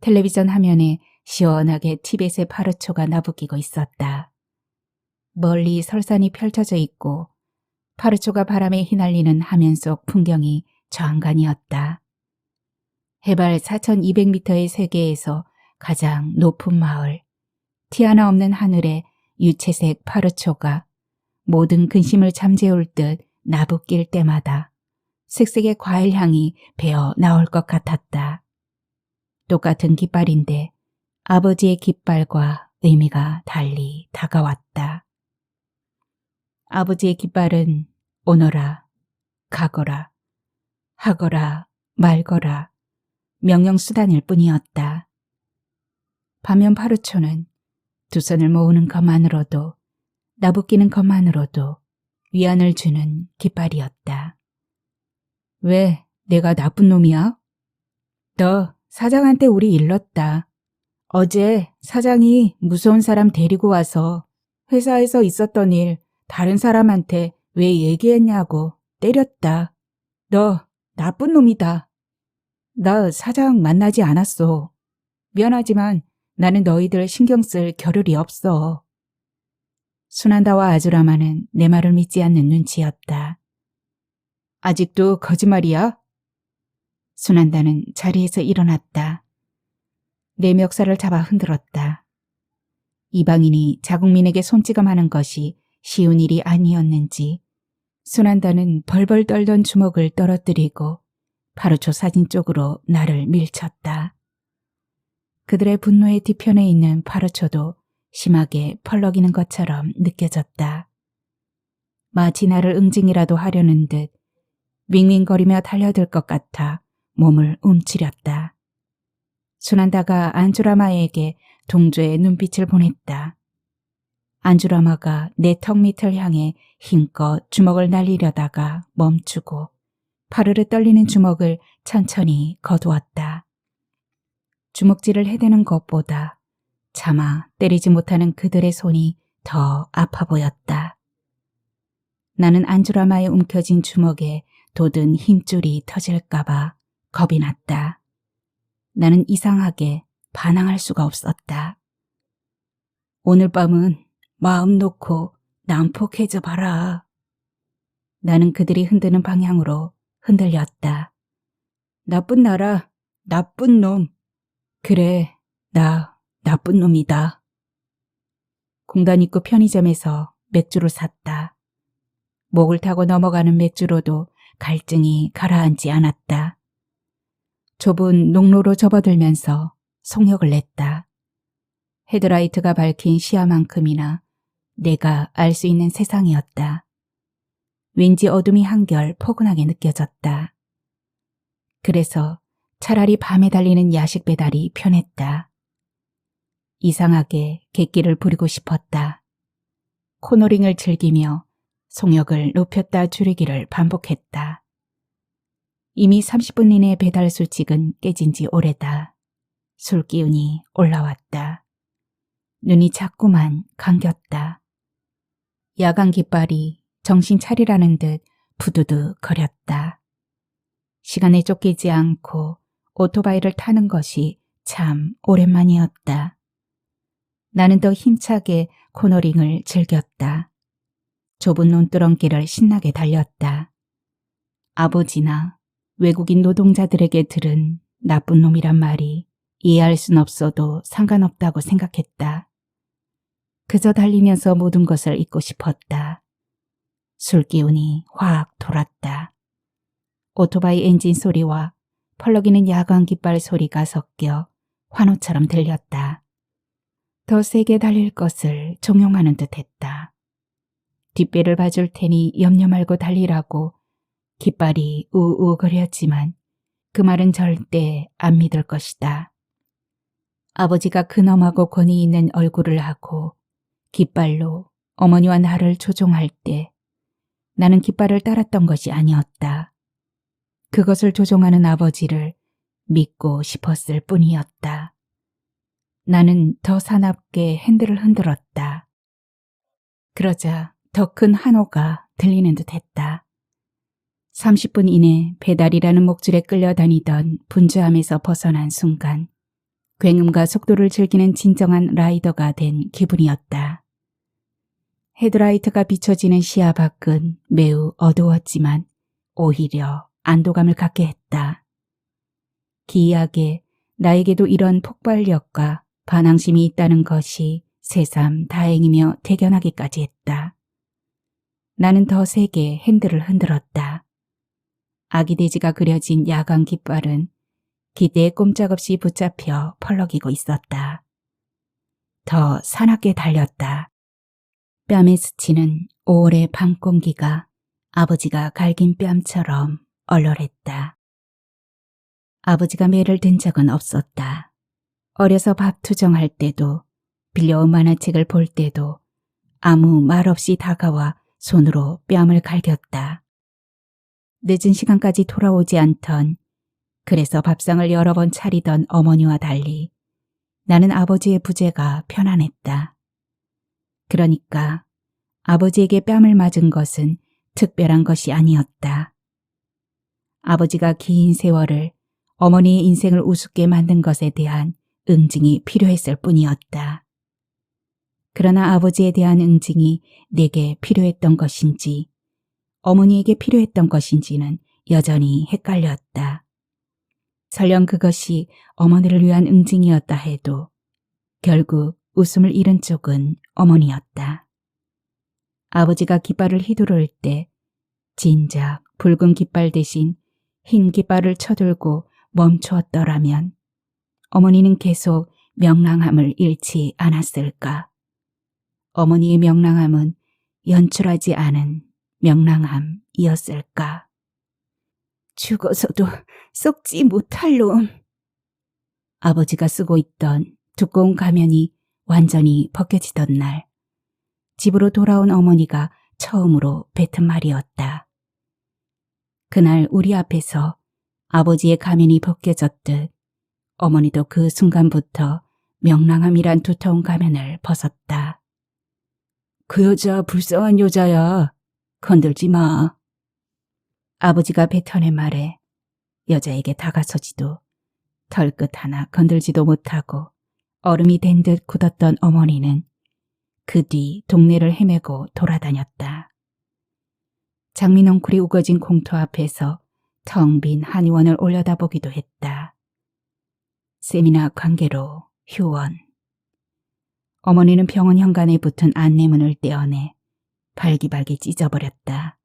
텔레비전 화면에 시원하게 티벳의 파르초가 나부끼고 있었다. 멀리 설산이 펼쳐져 있고 파르초가 바람에 휘날리는 화면 속 풍경이 좌안간이었다. 해발 4,200m의 세계에서 가장 높은 마을, 티 하나 없는 하늘에 유채색 파르초가 모든 근심을 잠재울 듯 나부낄 때마다 색색의 과일 향이 배어 나올 것 같았다. 똑같은 깃발인데 아버지의 깃발과 의미가 달리 다가왔다. 아버지의 깃발은 오너라, 가거라, 하거라, 말거라 명령수단일 뿐이었다. 반면 파르초는 두 손을 모으는 것만으로도, 나부끼는 것만으로도 위안을 주는 깃발이었다. 왜 내가 나쁜 놈이야? 너 사장한테 우리 일렀다. 어제 사장이 무서운 사람 데리고 와서 회사에서 있었던 일 다른 사람한테 왜 얘기했냐고 때렸다. 너 나쁜 놈이다. 나 사장 만나지 않았어. 미안하지만 나는 너희들 신경 쓸 겨를이 없어. 순한다와 아주라마는 내 말을 믿지 않는 눈치였다. 아직도 거짓말이야? 순한다는 자리에서 일어났다. 내 멱살을 잡아 흔들었다. 이방인이 자국민에게 손찌검하는 것이 쉬운 일이 아니었는지 순한다는 벌벌 떨던 주먹을 떨어뜨리고 파르초 사진 쪽으로 나를 밀쳤다. 그들의 분노의 뒤편에 있는 파르초도 심하게 펄럭이는 것처럼 느껴졌다. 마치 나를 응징이라도 하려는 듯 윙윙거리며 달려들 것 같아 몸을 움츠렸다. 순한다가 안주라마에게 동조의 눈빛을 보냈다. 안주라마가 내 턱 밑을 향해 힘껏 주먹을 날리려다가 멈추고 파르르 떨리는 주먹을 천천히 거두었다. 주먹질을 해대는 것보다 차마 때리지 못하는 그들의 손이 더 아파 보였다. 나는 안주라마의 움켜쥔 주먹에 돋은 힘줄이 터질까봐 겁이 났다. 나는 이상하게 반항할 수가 없었다. 오늘 밤은 마음 놓고 난폭해져 봐라. 나는 그들이 흔드는 방향으로 흔들렸다. 나쁜 나라, 나쁜 놈. 그래, 나 나쁜 놈이다. 공단 입구 편의점에서 맥주를 샀다. 목을 타고 넘어가는 맥주로도 갈증이 가라앉지 않았다. 좁은 농로로 접어들면서 속력을 냈다. 헤드라이트가 밝힌 시야만큼이나 내가 알 수 있는 세상이었다. 왠지 어둠이 한결 포근하게 느껴졌다. 그래서 차라리 밤에 달리는 야식 배달이 편했다. 이상하게 객기를 부리고 싶었다. 코너링을 즐기며 속력을 높였다 줄이기를 반복했다. 이미 30분 이내 배달 수칙은 깨진 지 오래다. 술 기운이 올라왔다. 눈이 자꾸만 감겼다. 야간 깃발이 정신 차리라는 듯 부두두 거렸다. 시간에 쫓기지 않고 오토바이를 타는 것이 참 오랜만이었다. 나는 더 힘차게 코너링을 즐겼다. 좁은 논두렁길을 신나게 달렸다. 아버지나 외국인 노동자들에게 들은 나쁜 놈이란 말이 이해할 순 없어도 상관없다고 생각했다. 그저 달리면서 모든 것을 잊고 싶었다. 술기운이 확 돌았다. 오토바이 엔진 소리와 펄럭이는 야광 깃발 소리가 섞여 환호처럼 들렸다. 더 세게 달릴 것을 종용하는 듯 했다. 뒷배를 봐줄 테니 염려 말고 달리라고 깃발이 우우 거렸지만 그 말은 절대 안 믿을 것이다. 아버지가 근엄하고 권위 있는 얼굴을 하고 깃발로 어머니와 나를 조종할 때 나는 깃발을 따랐던 것이 아니었다. 그것을 조종하는 아버지를 믿고 싶었을 뿐이었다. 나는 더 사납게 핸들을 흔들었다. 그러자 더 큰 환호가 들리는 듯 했다. 30분 이내 배달이라는 목줄에 끌려다니던 분주함에서 벗어난 순간 굉음과 속도를 즐기는 진정한 라이더가 된 기분이었다. 헤드라이트가 비춰지는 시야 밖은 매우 어두웠지만 오히려 안도감을 갖게 했다. 기이하게 나에게도 이런 폭발력과 반항심이 있다는 것이 새삼 다행이며 대견하기까지 했다. 나는 더 세게 핸들을 흔들었다. 아기 돼지가 그려진 야광 깃발은 기대에 꼼짝없이 붙잡혀 펄럭이고 있었다. 더 사납게 달렸다. 뺨에 스치는 5월의 밤 공기가 아버지가 갈긴 뺨처럼 얼얼했다. 아버지가 매를 든 적은 없었다. 어려서 밥 투정할 때도 빌려온 만화책을 볼 때도 아무 말 없이 다가와 손으로 뺨을 갈겼다. 늦은 시간까지 돌아오지 않던 그래서 밥상을 여러 번 차리던 어머니와 달리 나는 아버지의 부재가 편안했다. 그러니까 아버지에게 뺨을 맞은 것은 특별한 것이 아니었다. 아버지가 긴 세월을 어머니의 인생을 우습게 만든 것에 대한 응징이 필요했을 뿐이었다. 그러나 아버지에 대한 응징이 내게 필요했던 것인지 어머니에게 필요했던 것인지는 여전히 헷갈렸다. 설령 그것이 어머니를 위한 응징이었다 해도 결국 웃음을 잃은 쪽은 어머니였다. 아버지가 깃발을 휘두를 때 진작 붉은 깃발 대신 흰 깃발을 쳐들고 멈추었더라면 어머니는 계속 명랑함을 잃지 않았을까. 어머니의 명랑함은 연출하지 않은 명랑함이었을까. 죽어서도 썩지 못할 놈. 아버지가 쓰고 있던 두꺼운 가면이 완전히 벗겨지던 날, 집으로 돌아온 어머니가 처음으로 뱉은 말이었다. 그날 우리 앞에서 아버지의 가면이 벗겨졌듯 어머니도 그 순간부터 명랑함이란 두터운 가면을 벗었다. 그 여자 불쌍한 여자야. 건들지 마. 아버지가 뱉어낸 말에 여자에게 다가서지도 털끝 하나 건들지도 못하고 얼음이 된 듯 굳었던 어머니는 그 뒤 동네를 헤매고 돌아다녔다. 장미 넝쿨이 우거진 공터 앞에서 텅 빈 한의원을 올려다보기도 했다. 세미나 관계로 휴원. 어머니는 병원 현관에 붙은 안내문을 떼어내 발기발기 찢어버렸다.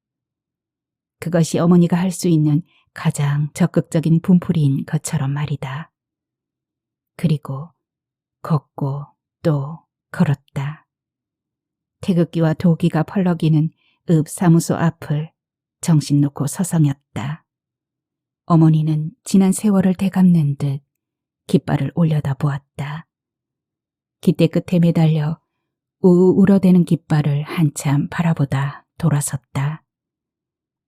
그것이 어머니가 할 수 있는 가장 적극적인 분풀이인 것처럼 말이다. 그리고 걷고 또 걸었다. 태극기와 도기가 펄럭이는 읍 사무소 앞을 정신 놓고 서성였다. 어머니는 지난 세월을 되갚는 듯 깃발을 올려다 보았다. 깃대 끝에 매달려 우우 울어대는 깃발을 한참 바라보다 돌아섰다.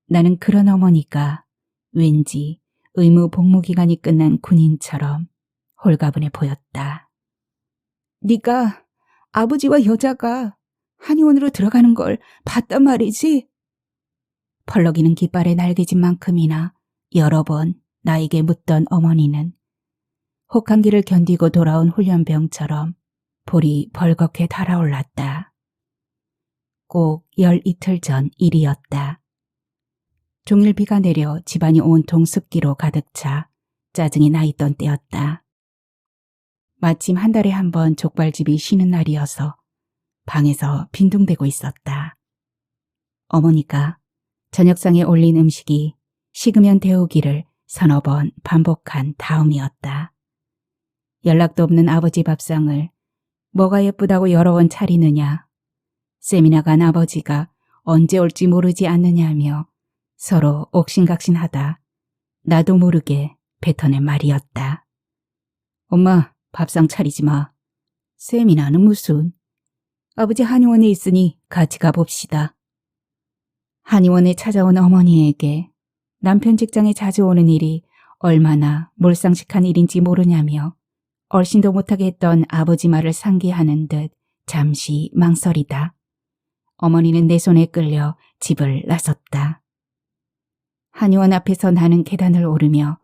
나는 그런 어머니가 왠지 의무 복무 기간이 끝난 군인처럼 홀가분해 보였다. 네가 아버지와 여자가 한의원으로 들어가는 걸 봤단 말이지? 펄럭이는 깃발의 날개짓만큼이나 여러 번 나에게 묻던 어머니는 혹한기를 견디고 돌아온 훈련병처럼 볼이 벌겋게 달아올랐다. 꼭 열 이틀 전 일이었다. 종일 비가 내려 집안이 온통 습기로 가득 차 짜증이 나 있던 때였다. 마침 한 달에 한 번 족발집이 쉬는 날이어서 방에서 빈둥대고 있었다. 어머니가 저녁상에 올린 음식이 식으면 데우기를 서너 번 반복한 다음이었다. 연락도 없는 아버지 밥상을 뭐가 예쁘다고 여러 번 차리느냐. 세미나 간 아버지가 언제 올지 모르지 않느냐며 서로 옥신각신하다 나도 모르게 뱉어낸 말이었다. 엄마, 밥상 차리지 마. 세미나는 무슨. 아버지 한의원에 있으니 같이 가봅시다. 한의원에 찾아온 어머니에게 남편 직장에 자주 오는 일이 얼마나 몰상식한 일인지 모르냐며 얼씬도 못하게 했던 아버지 말을 상기하는 듯 잠시 망설이다. 어머니는 내 손에 끌려 집을 나섰다. 한의원 앞에서 나는 계단을 오르며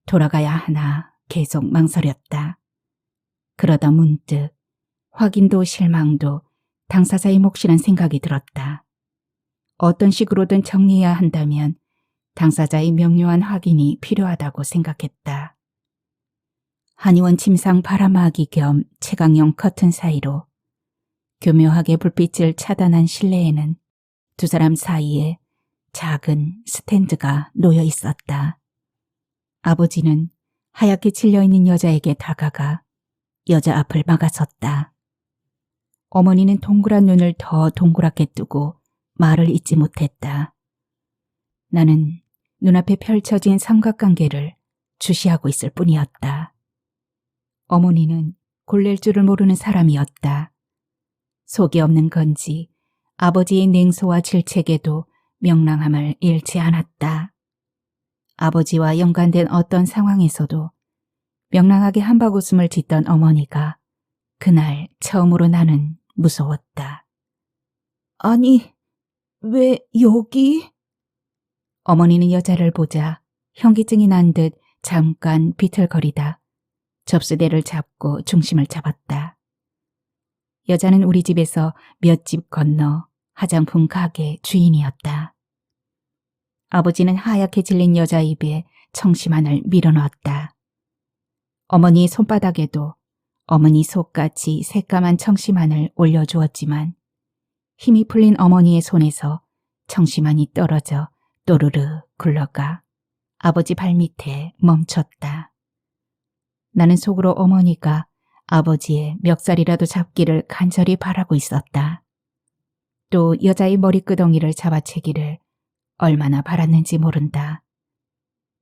돌아가야 하나 계속 망설였다. 그러다 문득 확인도 실망도 당사자의 몫이란 생각이 들었다. 어떤 식으로든 정리해야 한다면 당사자의 명료한 확인이 필요하다고 생각했다. 한의원 침상 바람막이 겸 채광용 커튼 사이로 교묘하게 불빛을 차단한 실내에는 두 사람 사이에 작은 스탠드가 놓여 있었다. 아버지는 하얗게 칠려있는 여자에게 다가가 여자 앞을 막아섰다. 어머니는 동그란 눈을 더 동그랗게 뜨고 말을 잇지 못했다. 나는 눈앞에 펼쳐진 삼각관계를 주시하고 있을 뿐이었다. 어머니는 골랠 줄을 모르는 사람이었다. 속이 없는 건지 아버지의 냉소와 질책에도 명랑함을 잃지 않았다. 아버지와 연관된 어떤 상황에서도 명랑하게 한바구음을 짓던 어머니가 그날 처음으로 나는 무서웠다. 아니, 왜 여기? 어머니는 여자를 보자 현기증이 난 듯 잠깐 비틀거리다 접수대를 잡고 중심을 잡았다. 여자는 우리 집에서 몇 집 건너 화장품 가게 주인이었다. 아버지는 하얗게 질린 여자 입에 청심환을 밀어넣었다. 어머니의 손바닥에도 어머니 속같이 새까만 청심환을 올려주었지만 힘이 풀린 어머니의 손에서 청심환이 떨어져 또르르 굴러가 아버지 발밑에 멈췄다. 나는 속으로 어머니가 아버지의 멱살이라도 잡기를 간절히 바라고 있었다. 또 여자의 머리끄덩이를 잡아채기를 얼마나 바랐는지 모른다.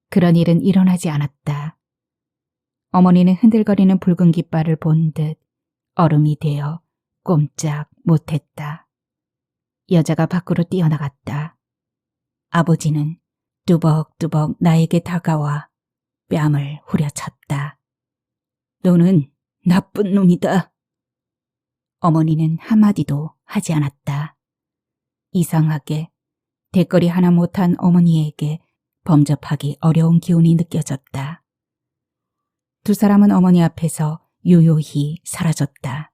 그런 일은 일어나지 않았다. 어머니는 흔들거리는 붉은 깃발을 본 듯 얼음이 되어 꼼짝 못했다. 여자가 밖으로 뛰어나갔다. 아버지는 뚜벅뚜벅 나에게 다가와 뺨을 후려쳤다. 너는 나쁜 놈이다. 어머니는 한마디도 하지 않았다. 이상하게 대거리 하나 못한 어머니에게 범접하기 어려운 기운이 느껴졌다. 두 사람은 어머니 앞에서 요요히 사라졌다.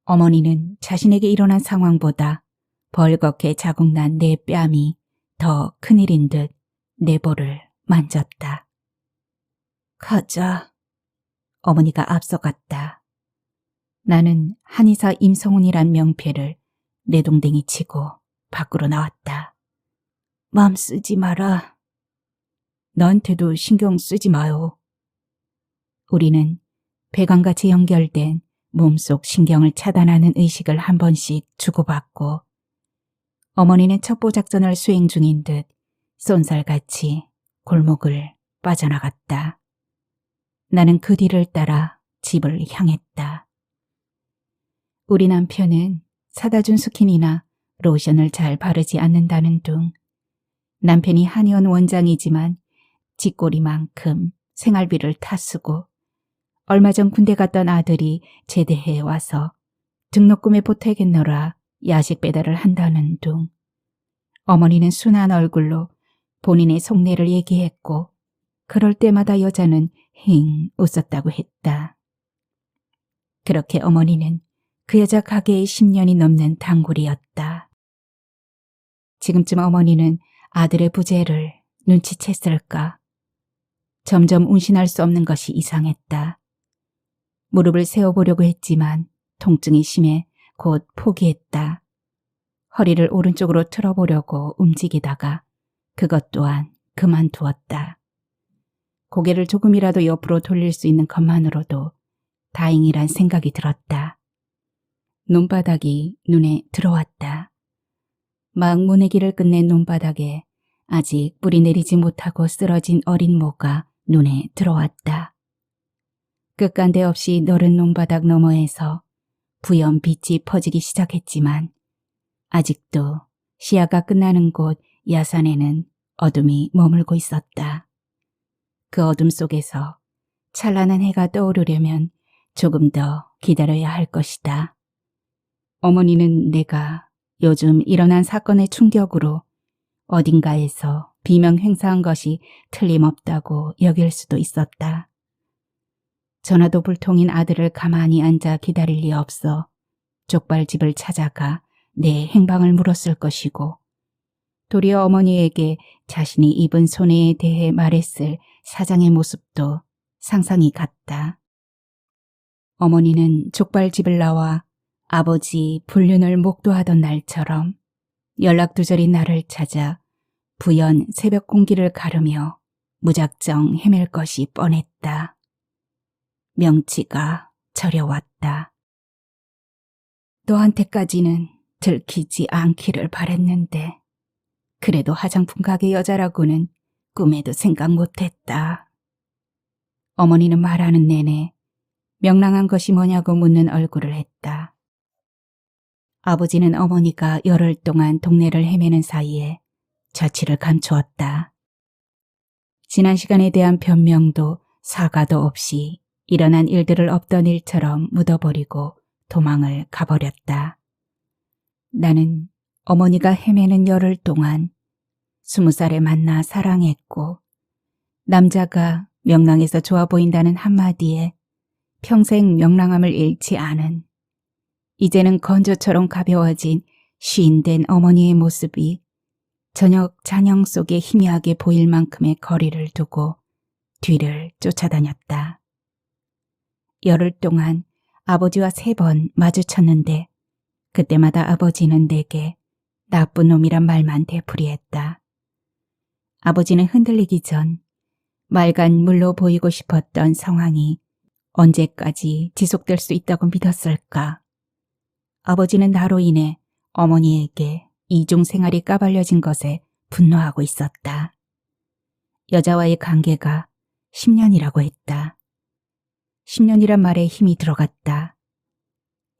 어머니는 자신에게 일어난 상황보다 벌겋게 자국난 내 뺨이 더 큰일인 듯 내 볼을 만졌다. 가자. 어머니가 앞서갔다. 나는 한의사 임성훈이란 명패를 내동댕이 치고 밖으로 나왔다. 맘 쓰지 마라. 너한테도 신경 쓰지 마요. 우리는 배관같이 연결된 몸속 신경을 차단하는 의식을 한 번씩 주고받고 어머니는 첩보작전을 수행 중인 듯 쏜살같이 골목을 빠져나갔다. 나는 그 뒤를 따라 집을 향했다. 우리 남편은 사다 준 스킨이나 로션을 잘 바르지 않는다는 둥. 남편이 한의원 원장이지만 쥐꼬리만큼 생활비를 타쓰고 얼마 전 군대 갔던 아들이 제대해 와서 등록금에 보태겠노라 야식 배달을 한다는 둥. 어머니는 순한 얼굴로 본인의 속내를 얘기했고 그럴 때마다 여자는 힝 웃었다고 했다. 그렇게 어머니는 그 여자 가게에 10년이 넘는 단골이었다. 지금쯤 어머니는 아들의 부재를 눈치챘을까. 점점 운신할 수 없는 것이 이상했다. 무릎을 세워보려고 했지만 통증이 심해 곧 포기했다. 허리를 오른쪽으로 틀어보려고 움직이다가 그것 또한 그만두었다. 고개를 조금이라도 옆으로 돌릴 수 있는 것만으로도 다행이란 생각이 들었다. 논바닥이 눈에 들어왔다. 막 모내기를 끝낸 논바닥에 아직 뿌리 내리지 못하고 쓰러진 어린 모가 눈에 들어왔다. 끝간데 없이 너른 논바닥 너머에서 부연 빛이 퍼지기 시작했지만 아직도 시야가 끝나는 곳 야산에는 어둠이 머물고 있었다. 그 어둠 속에서 찬란한 해가 떠오르려면 조금 더 기다려야 할 것이다. 어머니는 내가 요즘 일어난 사건의 충격으로 어딘가에서 비명 행사한 것이 틀림없다고 여길 수도 있었다. 전화도 불통인 아들을 가만히 앉아 기다릴 리 없어 족발집을 찾아가 내 행방을 물었을 것이고 도리어 어머니에게 자신이 입은 손해에 대해 말했을 사장의 모습도 상상이 갔다. 어머니는 족발집을 나와 아버지 불륜을 목도하던 날처럼 연락두절인 나를 찾아 부연 새벽 공기를 가르며 무작정 헤맬 것이 뻔했다. 명치가 저려왔다. 너한테까지는 들키지 않기를 바랬는데 그래도 화장품 가게 여자라고는 꿈에도 생각 못했다. 어머니는 말하는 내내 명랑한 것이 뭐냐고 묻는 얼굴을 했다. 아버지는 어머니가 열흘 동안 동네를 헤매는 사이에 자취를 감추었다. 지난 시간에 대한 변명도 사과도 없이 일어난 일들을 없던 일처럼 묻어버리고 도망을 가버렸다. 나는 어머니가 헤매는 열흘 동안 20살에 만나 사랑했고 남자가 명랑해서 좋아 보인다는 한마디에 평생 명랑함을 잃지 않은 이제는 건조처럼 가벼워진 쉰된 어머니의 모습이 저녁 잔영 속에 희미하게 보일 만큼의 거리를 두고 뒤를 쫓아다녔다. 열흘 동안 아버지와 3번 마주쳤는데 그때마다 아버지는 내게 나쁜 놈이란 말만 되풀이했다. 아버지는 흔들리기 전 맑은 물로 보이고 싶었던 상황이 언제까지 지속될 수 있다고 믿었을까? 아버지는 나로 인해 어머니에게 이중 생활이 까발려진 것에 분노하고 있었다. 여자와의 관계가 10년이라고 했다. 10년이란 말에 힘이 들어갔다.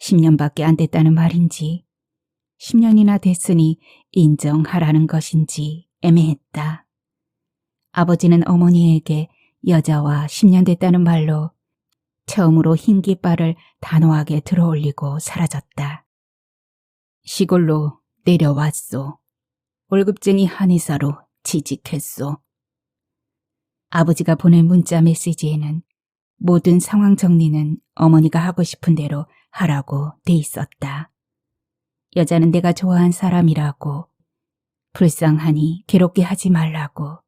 10년밖에 안 됐다는 말인지 10년이나 됐으니 인정하라는 것인지 애매했다. 아버지는 어머니에게 여자와 10년 됐다는 말로 처음으로 흰 깃발을 단호하게 들어올리고 사라졌다. 시골로 내려왔소. 월급쟁이 한의사로 취직했소. 아버지가 보낸 문자 메시지에는 모든 상황 정리는 어머니가 하고 싶은 대로 하라고 돼 있었다. 여자는 내가 좋아한 사람이라고, 불쌍하니 괴롭게 하지 말라고,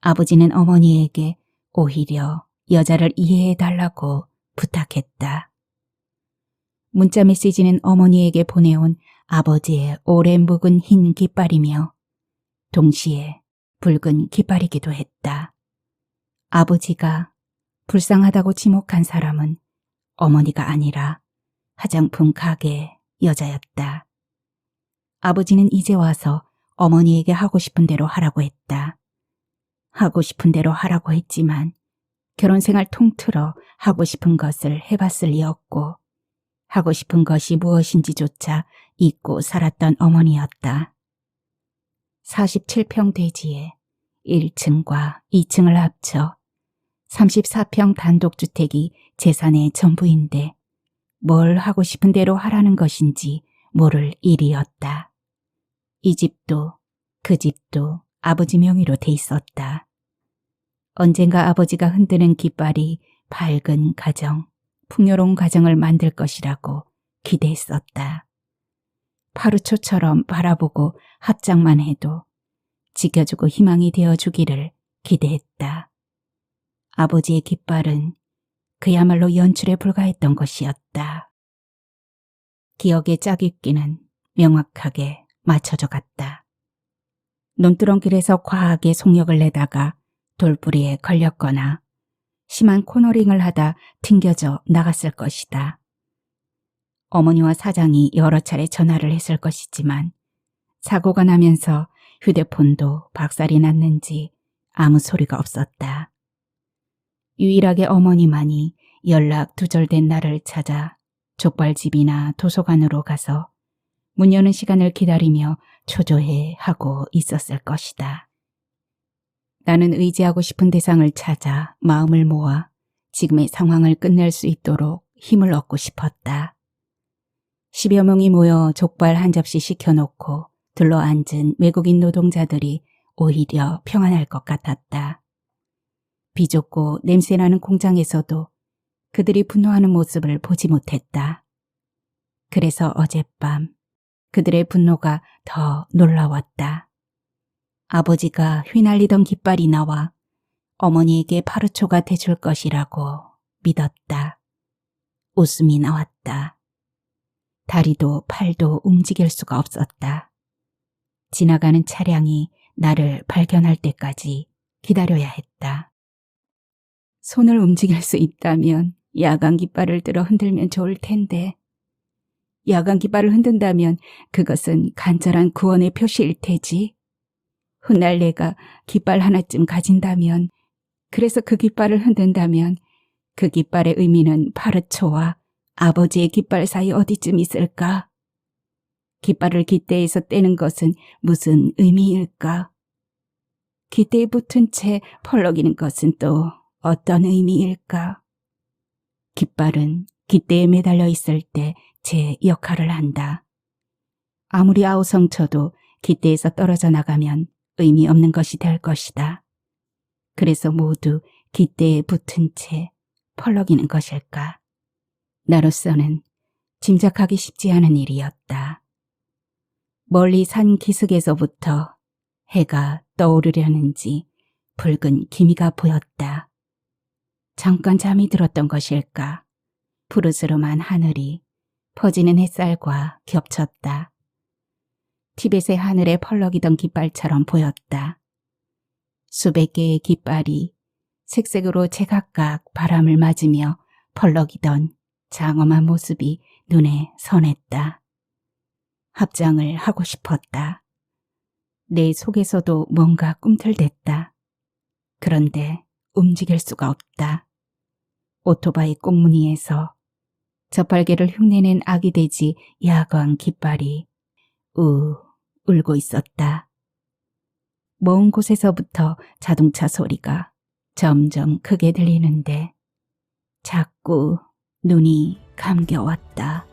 아버지는 어머니에게 오히려 여자를 이해해달라고 부탁했다. 문자 메시지는 어머니에게 보내온 아버지의 오래 묵은 흰 깃발이며 동시에 붉은 깃발이기도 했다. 아버지가 불쌍하다고 지목한 사람은 어머니가 아니라 화장품 가게 여자였다. 아버지는 이제 와서 어머니에게 하고 싶은 대로 하라고 했다. 하고 싶은 대로 하라고 했지만 결혼 생활 통틀어 하고 싶은 것을 해봤을 리 없고 하고 싶은 것이 무엇인지조차 잊고 살았던 어머니였다. 47평 대지에 1층과 2층을 합쳐 34평 단독주택이 재산의 전부인데 뭘 하고 싶은 대로 하라는 것인지 모를 일이었다. 이 집도 그 집도 아버지 명의로 돼 있었다. 언젠가 아버지가 흔드는 깃발이 밝은 가정, 풍요로운 가정을 만들 것이라고 기대했었다. 파루초처럼 바라보고 합장만 해도 지켜주고 희망이 되어주기를 기대했다. 아버지의 깃발은 그야말로 연출에 불과했던 것이었다. 기억의 짝입기는 명확하게 맞춰져 갔다. 논두렁길에서 과하게 속력을 내다가 돌부리에 걸렸거나 심한 코너링을 하다 튕겨져 나갔을 것이다. 어머니와 사장이 여러 차례 전화를 했을 것이지만 사고가 나면서 휴대폰도 박살이 났는지 아무 소리가 없었다. 유일하게 어머니만이 연락 두절된 날을 찾아 족발집이나 도서관으로 가서 문 여는 시간을 기다리며 초조해 하고 있었을 것이다. 나는 의지하고 싶은 대상을 찾아 마음을 모아 지금의 상황을 끝낼 수 있도록 힘을 얻고 싶었다. 10여 명이 모여 족발 한 접시 시켜놓고 둘러앉은 외국인 노동자들이 오히려 평안할 것 같았다. 비좁고 냄새나는 공장에서도 그들이 분노하는 모습을 보지 못했다. 그래서 어젯밤 그들의 분노가 더 놀라웠다. 아버지가 휘날리던 깃발이 나와 어머니에게 파르초가 돼줄 것이라고 믿었다. 웃음이 나왔다. 다리도 팔도 움직일 수가 없었다. 지나가는 차량이 나를 발견할 때까지 기다려야 했다. 손을 움직일 수 있다면 야간 깃발을 들어 흔들면 좋을 텐데 야간 깃발을 흔든다면 그것은 간절한 구원의 표시일 테지. 훗날 내가 깃발 하나쯤 가진다면 그래서 그 깃발을 흔든다면 그 깃발의 의미는 파르초와 아버지의 깃발 사이 어디쯤 있을까? 깃발을 깃대에서 떼는 것은 무슨 의미일까? 깃대에 붙은 채 펄럭이는 것은 또 어떤 의미일까? 깃발은 깃대에 매달려 있을 때 제 역할을 한다. 아무리 아우성쳐도 깃대에서 떨어져 나가면 의미 없는 것이 될 것이다. 그래서 모두 깃대에 붙은 채 펄럭이는 것일까? 나로서는 짐작하기 쉽지 않은 일이었다. 멀리 산 기슭에서부터 해가 떠오르려는지 붉은 기미가 보였다. 잠깐 잠이 들었던 것일까? 푸르스름한 하늘이 퍼지는 햇살과 겹쳤다. 티벳의 하늘에 펄럭이던 깃발처럼 보였다. 수백 개의 깃발이 색색으로 제각각 바람을 맞으며 펄럭이던 장엄한 모습이 눈에 선했다. 합장을 하고 싶었다. 내 속에서도 뭔가 꿈틀댔다. 그런데 움직일 수가 없다. 오토바이 꽁무니에서 저팔계를 흉내낸 아기 돼지 야광 깃발이 울고 있었다. 먼 곳에서부터 자동차 소리가 점점 크게 들리는데 자꾸 눈이 감겨왔다.